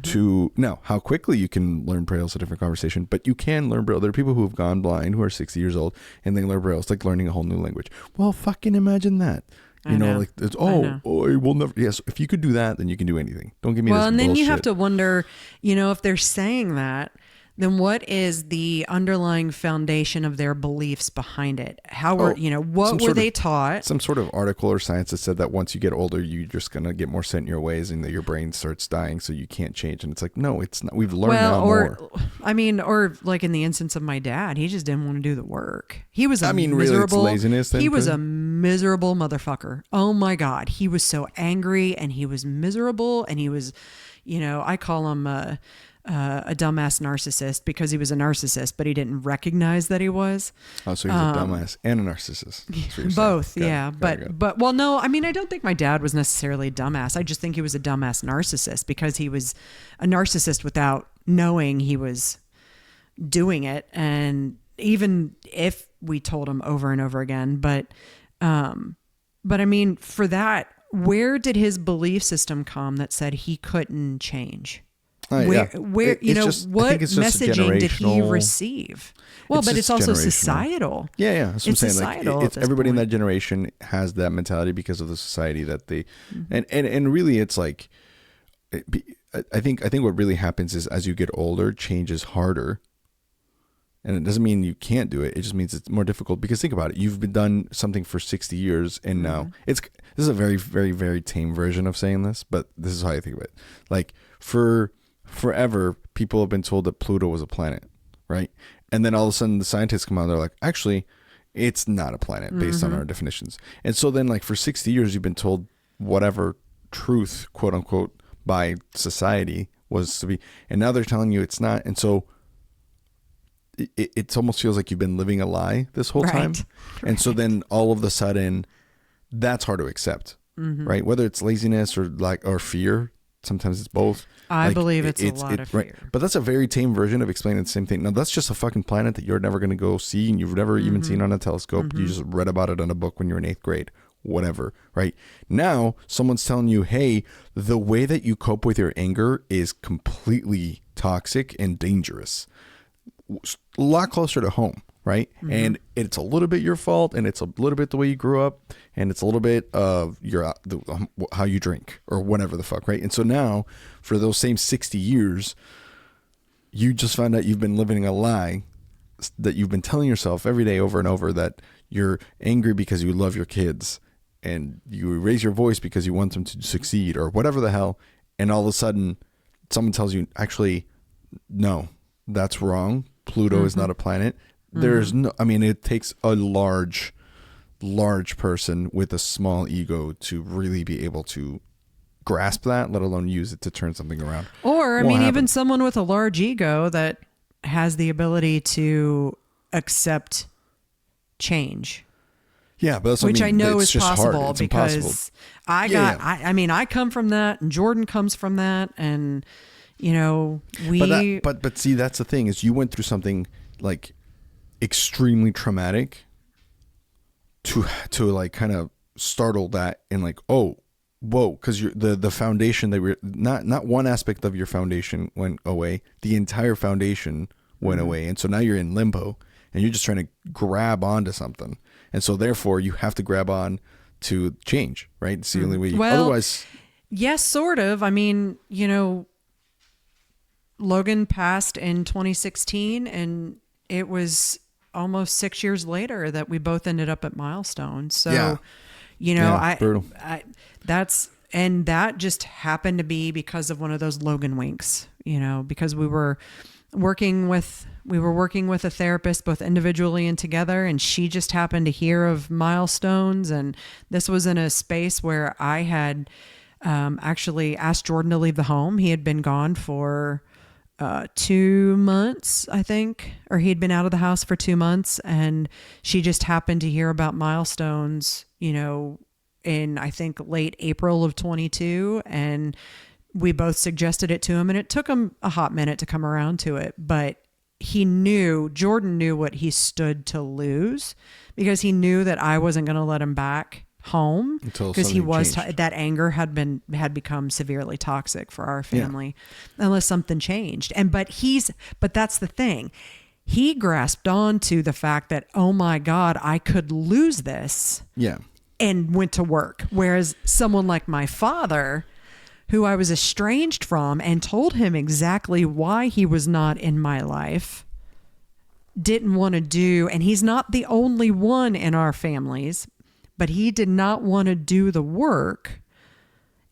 to... Now, how quickly you can learn Braille is a different conversation, but you can learn Braille. There are people who have gone blind who are 60 years old and they learn Braille. It's like learning a whole new language. Well, fucking imagine that. You know, like, it's, we'll never... Yes, if you could do that, then you can do anything. Don't give me this bullshit. Well, and then you have to wonder, you know, if they're saying that, then what is the underlying foundation of their beliefs behind it? How were, you know, what were they taught? Some sort of article or science that said that once you get older, you're just going to get more set in your ways and that your brain starts dying so you can't change. And it's like, no, it's not. We've learned more. I mean, or like in the instance of my dad, he just didn't want to do the work. He was miserable. Really, it's laziness then, he was a miserable motherfucker. Oh my God. He was so angry and he was miserable and he was, you know, I call him a dumbass narcissist because he was a narcissist, but he didn't recognize that he was. Oh, so he's a dumbass and a narcissist. Both, yeah. But well, no, I mean, I don't think my dad was necessarily a dumbass. I just think he was a dumbass narcissist because he was a narcissist without knowing he was doing it. And even if we told him over and over again, but I mean, for that, where did his belief system come that said he couldn't change? Where you know, what messaging did he receive? Well, but it's also societal. Yeah. That's what I'm saying. Like, it's everybody in that generation has that mentality because of the society that they, and really, it's like, I think what really happens is as you get older, change is harder. And it doesn't mean you can't do it. It just means it's more difficult because think about it. You've been done something for 60 years and now this is a very, very, very tame version of saying this, but this is how I think of it. Like for forever, people have been told that Pluto was a planet, right? And then all of a sudden the scientists come out and they're like, actually, it's not a planet based on our definitions. And so then like for 60 years, you've been told whatever truth, quote unquote, by society was to be, and now they're telling you it's not. And so it almost feels like you've been living a lie this whole time. And so then all of a sudden that's hard to accept, right? Whether it's laziness or fear, sometimes it's both. I believe it's a lot of fear. Right. But that's a very tame version of explaining the same thing. Now that's just a fucking planet that you're never going to go see and you've never even seen on a telescope. You just read about it in a book when you were in 8th grade, whatever, right? Now someone's telling you, hey, the way that you cope with your anger is completely toxic and dangerous. A lot closer to home, right? And it's a little bit your fault, and it's a little bit the way you grew up, and it's a little bit of how you drink or whatever the fuck, right? And so now, for those same 60 years, you just found out you've been living a lie that you've been telling yourself every day over and over that you're angry because you love your kids, and you raise your voice because you want them to succeed or whatever the hell, and all of a sudden, someone tells you, actually, no, that's wrong. Pluto is not a planet. There's no, I mean, it takes a large person with a small ego to really be able to grasp that, let alone use it to turn something around. Or, I mean, even someone with a large ego that has the ability to accept change. Yeah, but that's which I know is possible because I come from that, and Jordan comes from that, and you know, but see, that's the thing is you went through something like extremely traumatic to like kind of startle that and like, oh, whoa, because the foundation that we're not one aspect of your foundation went away, the entire foundation went away, and so now you're in limbo and you're just trying to grab onto something, and so therefore you have to grab on to change, right? It's the only way. Otherwise, yes, sort of. I mean, you know, Logan passed in 2016, and it was almost 6 years later that we both ended up at Milestone. So, you know, that just happened to be because of one of those Logan winks, you know, because we were working with a therapist, both individually and together. And she just happened to hear of Milestones. And this was in a space where I had actually asked Jordan to leave the home. He had been gone for 2 months, I think, or he'd been out of the house for 2 months, and she just happened to hear about Milestones, you know, in I think late April of 22, and we both suggested it to him, and it took him a hot minute to come around to it, but Jordan knew what he stood to lose, because he knew that I wasn't going to let him back home, because that anger had become severely toxic for our family, unless something changed. But that's the thing. He grasped on to the fact that, oh my God, I could lose this. Yeah. And went to work. Whereas someone like my father, who I was estranged from and told him exactly why he was not in my life, didn't want to do, and he's not the only one in our families, but he did not want to do the work.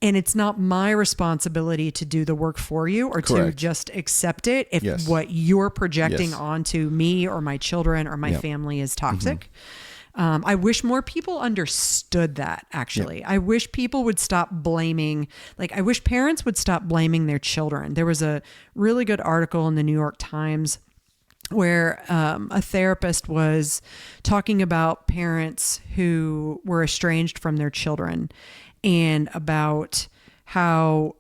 And it's not my responsibility to do the work for you, or to just accept it if what you're projecting onto me or my children or my family is toxic. I wish more people understood that, actually. I wish people would stop blaming, I wish parents would stop blaming their children. There was a really good article in the New York Times where a therapist was talking about parents who were estranged from their children, and about how,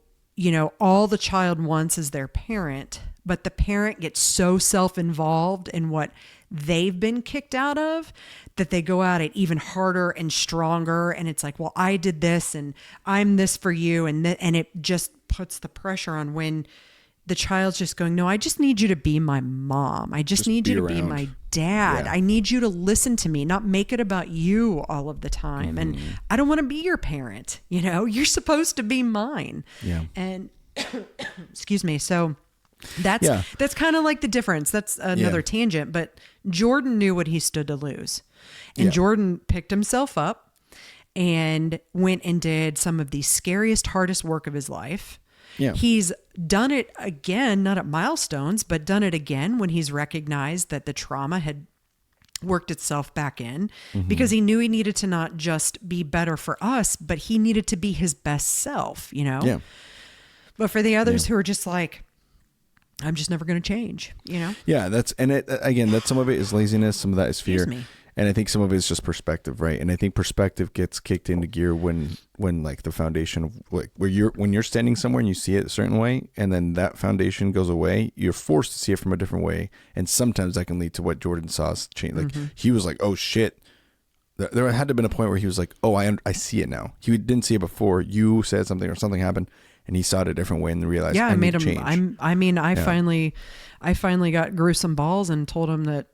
all the child wants is their parent, but the parent gets so self-involved in what they've been kicked out of that they go at it even harder and stronger. And it's like, well, I did this and I'm this for you. And it just puts the pressure on, when the child's just going, no, I just need you to be my mom. I just need you to be my dad. I need you to listen to me, not make it about you all of the time. And I don't want to be your parent. You're supposed to be mine. Yeah. And excuse me. So that's kind of like the difference. That's another tangent, but Jordan knew what he stood to lose. And Jordan picked himself up and went and did some of the scariest, hardest work of his life. Yeah. He's done it again, not at milestones, but done it again when he's recognized that the trauma had worked itself back in, because he knew he needed to not just be better for us, but he needed to be his best self, Yeah. But for the others who are just like, I'm just never going to change, Yeah, that's some of it is laziness, some of that is fear. And I think some of it is just perspective, right? And I think perspective gets kicked into gear when like the foundation of when you're standing somewhere and you see it a certain way, and then that foundation goes away, you're forced to see it from a different way. And sometimes that can lead to what Jordan saw change. Like he was like, oh shit. There had to have been a point where he was like, oh, I see it now. He didn't see it before. You said something or something happened, and he saw it a different way and realized, I made him change. I finally got gruesome balls and told him that,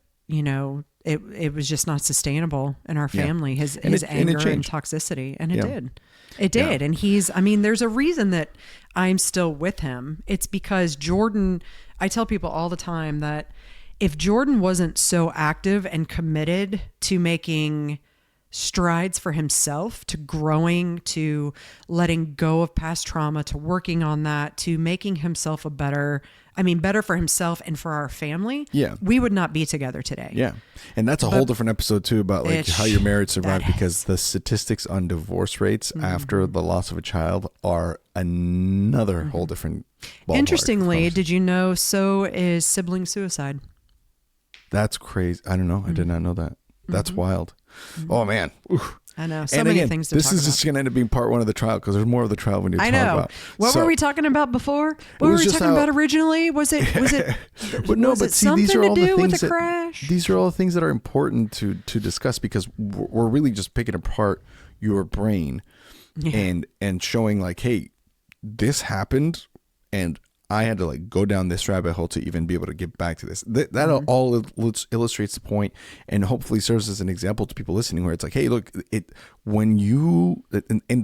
it was just not sustainable in our family, his anger and toxicity. And it did. It did. Yeah. And there's a reason that I'm still with him. It's because Jordan, I tell people all the time that if Jordan wasn't so active and committed to making strides for himself, to growing, to letting go of past trauma, to working on that, to making himself better for himself and for our family, we would not be together today. Yeah. And that's a whole different episode too, about how your marriage survived, because the statistics on divorce rates after the loss of a child are another whole different ballpark. Interestingly, did you know so is sibling suicide? That's crazy. I don't know. I did not know that. That's wild. Oh man. Oof. I know. So many things to talk about. This is just going to end up being part one of the trial, because there's more of the trial we need to talk about. What were we talking about before? What were we talking about originally? Was it these are all the things with crash? These are all the things that are important to discuss, because we're really just picking apart your brain and showing like, hey, this happened, and I had to go down this rabbit hole to even be able to get back to this. That all illustrates the point, and hopefully serves as an example to people listening, where it's like, hey, look, and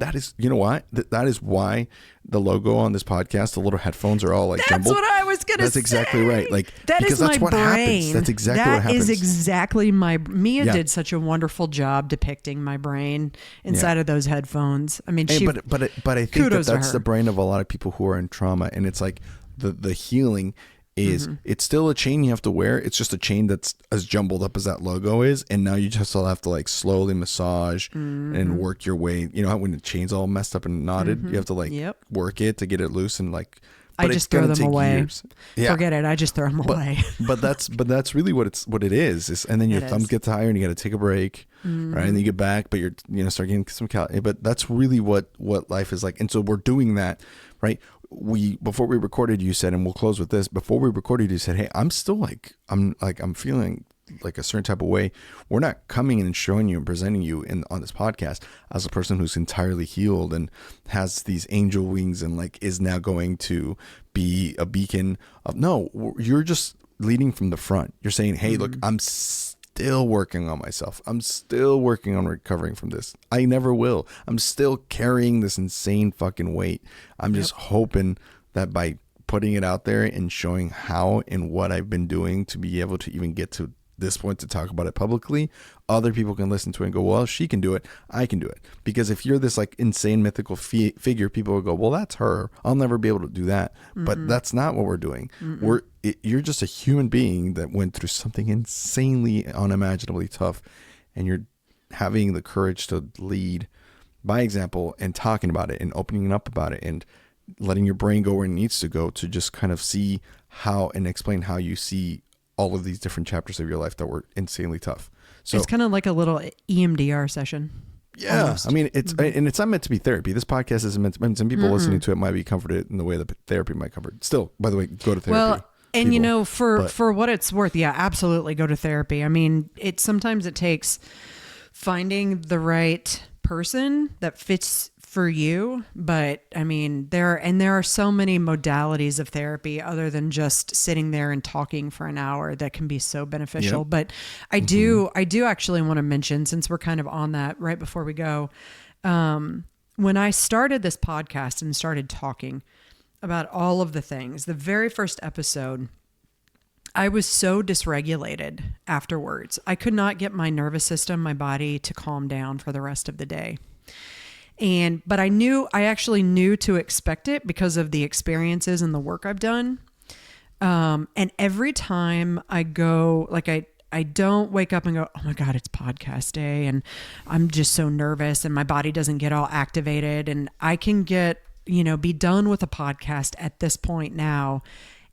that is, you know what? That is why the logo on this podcast, the little headphones are all jumbled. That's what I was going to say. That's exactly right. That's my brain. Happens. That's exactly what happens. That is exactly Mia did such a wonderful job depicting my brain inside of those headphones. But I think that's the brain of a lot of people who are in trauma, and it's like the healing is it's still a chain you have to wear. It's just a chain that's as jumbled up as that logo is, and now you just still have to slowly massage and work your way. You know how when the chain's all messed up and knotted, you have to work it to get it loose, and I just throw them away. Yeah. Forget it. I just throw them away. but that's really what it is. And then your thumbs get tired and you got to take a break, right? And then you get back, but you're start getting some calories. But that's really what life is like. And so we're doing that, right? before we recorded, you said, and we'll close with this. Before we recorded, you said, "Hey, I'm still I'm feeling like a certain type of way." We're not coming in and showing you and presenting you on this podcast as a person who's entirely healed and has these angel wings and like is now going to be a beacon of, no, you're just leading from the front. You're saying, "Hey, look, I'm still working on myself. I'm still working on recovering from this. I never will. I'm still carrying this insane fucking weight. I'm just hoping that by putting it out there and showing how and what I've been doing to be able to even get to this point to talk about it publicly, other people can listen to it and go, well, she can do it, I can do it." Because if you're this like insane mythical figure, people will go, well, that's her, I'll never be able to do that. But that's not what we're doing. You're just a human being that went through something insanely unimaginably tough, and you're having the courage to lead by example and talking about it and opening up about it and letting your brain go where it needs to go to just kind of see how and explain how you see all of these different chapters of your life that were insanely tough. So it's kind of like a little EMDR session. Yeah. Almost. I mean, and it's not meant to be therapy. This podcast isn't meant to, I mean, some people listening to it might be comforted in the way that therapy might comfort. Still, by the way, go to therapy. Well, and people. For what it's worth, yeah, absolutely go to therapy. I mean, sometimes it takes finding the right person that fits for you, but I mean, there are so many modalities of therapy other than just sitting there and talking for an hour that can be so beneficial. Yep. But I do actually want to mention, since we're kind of on that right before we go, when I started this podcast and started talking about all of the things, the very first episode, I was so dysregulated afterwards. I could not get my nervous system, my body to calm down for the rest of the day. But I actually knew to expect it because of the experiences and the work I've done. And every time I go, like I don't wake up and go, oh my God, it's podcast day. And I'm just so nervous and my body doesn't get all activated. And I can be done with a podcast at this point now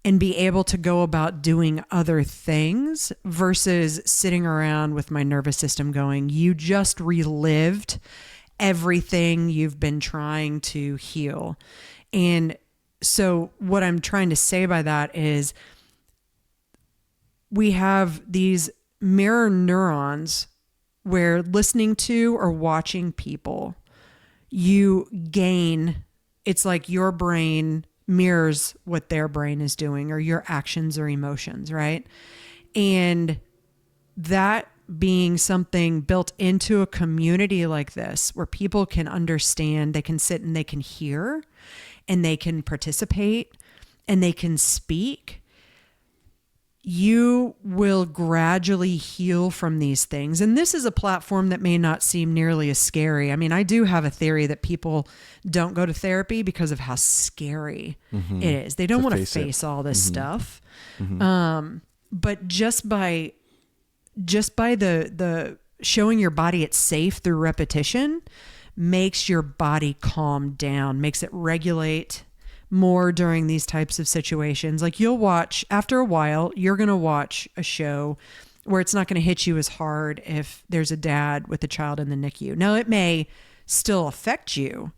and be able to go about doing other things versus sitting around with my nervous system going, you just relived everything you've been trying to heal. And so what I'm trying to say by that is we have these mirror neurons where listening to or watching people, you gain, it's like your brain mirrors what their brain is doing or your actions or emotions, right? And that being something built into a community like this where people can understand, they can sit and they can hear and they can participate and they can speak, you will gradually heal from these things. And this is a platform that may not seem nearly as scary. I mean, I do have a theory that people don't go to therapy because of how scary it is. They don't want to face all this stuff. But just by the showing your body it's safe through repetition makes your body calm down, makes it regulate more during these types of situations. Like you'll watch, after a while, you're going to watch a show where it's not going to hit you as hard if there's a dad with a child in the NICU. Now it may still affect you,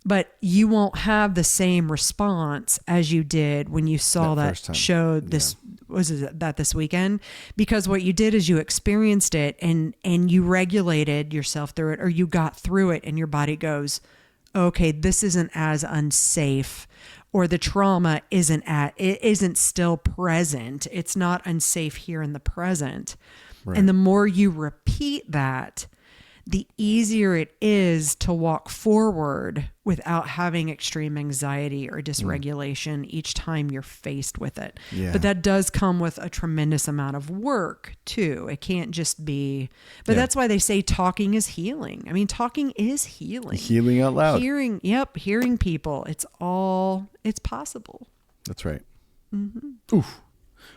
but you won't have the same response as you did when you saw that show this weekend, because what you did is you experienced it and you regulated yourself through it, or you got through it and your body goes, okay, this isn't as unsafe, or the trauma isn't still present. It's not unsafe here in the present. Right. And the more you repeat that, the easier it is to walk forward without having extreme anxiety or dysregulation each time you're faced with it. Yeah. But that does come with a tremendous amount of work too. It can't just be, but that's why they say talking is healing. I mean, talking is healing. Healing out loud. Hearing people. It's possible. That's right. Mm-hmm. Oof.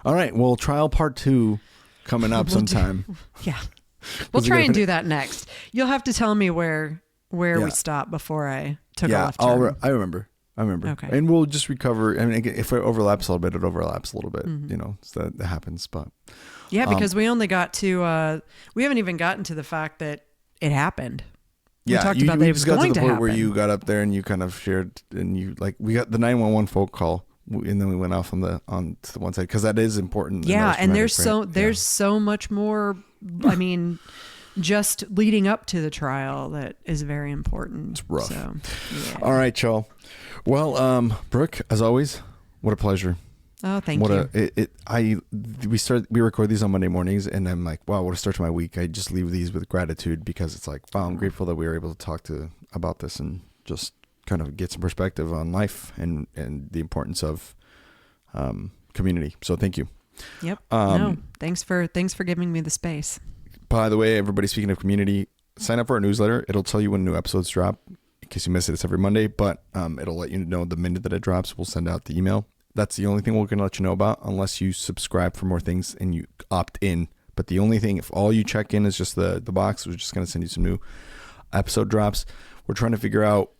All right. Well, trial part 2 coming up sometime. We'll try and do that next. You'll have to tell me where we stopped before I took a left turn. I remember. Okay. And we'll just recover. I mean, if it overlaps a little bit, it overlaps a little bit, so that happens. But yeah, because we only got to, we haven't even gotten to the fact that it happened. We talked about that it was got going to the point where happen. you got up there and you kind of shared, and you like we got the 911 phone call, and then we went off on to the one side because that is important. Yeah, and there's so much more. I mean, just leading up to the trial that is very important. It's rough. So, yeah. All right, y'all. Well, Brooke, as always, what a pleasure. Oh, thank you. We record these on Monday mornings, and I'm like, wow, what a start to my week. I just leave these with gratitude because it's like, wow, I'm grateful that we were able to talk about this and just kind of get some perspective on life and the importance of community. So thank you. Yep. No, thanks for giving me the space. By the way, everybody, speaking of community, sign up for our newsletter. It'll tell you when new episodes drop. In case you miss it, it's every Monday, but it'll let you know the minute that it drops. We'll send out the email. That's the only thing we're going to let you know about unless you subscribe for more things and you opt in. But the only thing, if all you check in is just the box, we're just going to send you some new episode drops. We're trying to figure out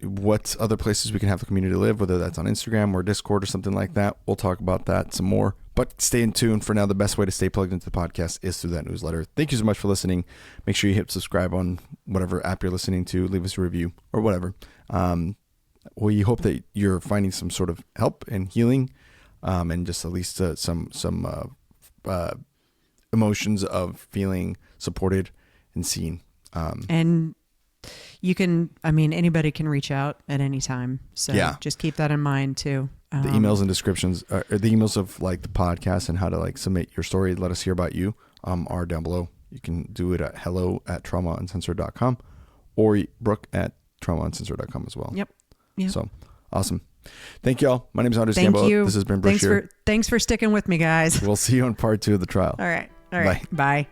what other places we can have the community live, whether that's on Instagram or Discord or something like that. We'll talk about that some more. But stay in tune. For now, the best way to stay plugged into the podcast is through that newsletter. Thank you so much for listening. Make sure you hit subscribe on whatever app you're listening to. Leave us a review or whatever. We hope that you're finding some sort of help and healing, and just at least some emotions of feeling supported and seen. And you can, anybody can reach out at any time. So just keep that in mind too. The emails and descriptions, or the emails of like the podcast and how to like submit your story, let us hear about you, are down below. You can do it at hello@traumauncensored.com or Brooke@traumauncensored.com as well. Yep. So awesome. Thank y'all. My name is Andres Gambo. You. This has been Brooke Scherer. Thanks for sticking with me, guys. We'll see you on part 2 of the trial. All right. Bye.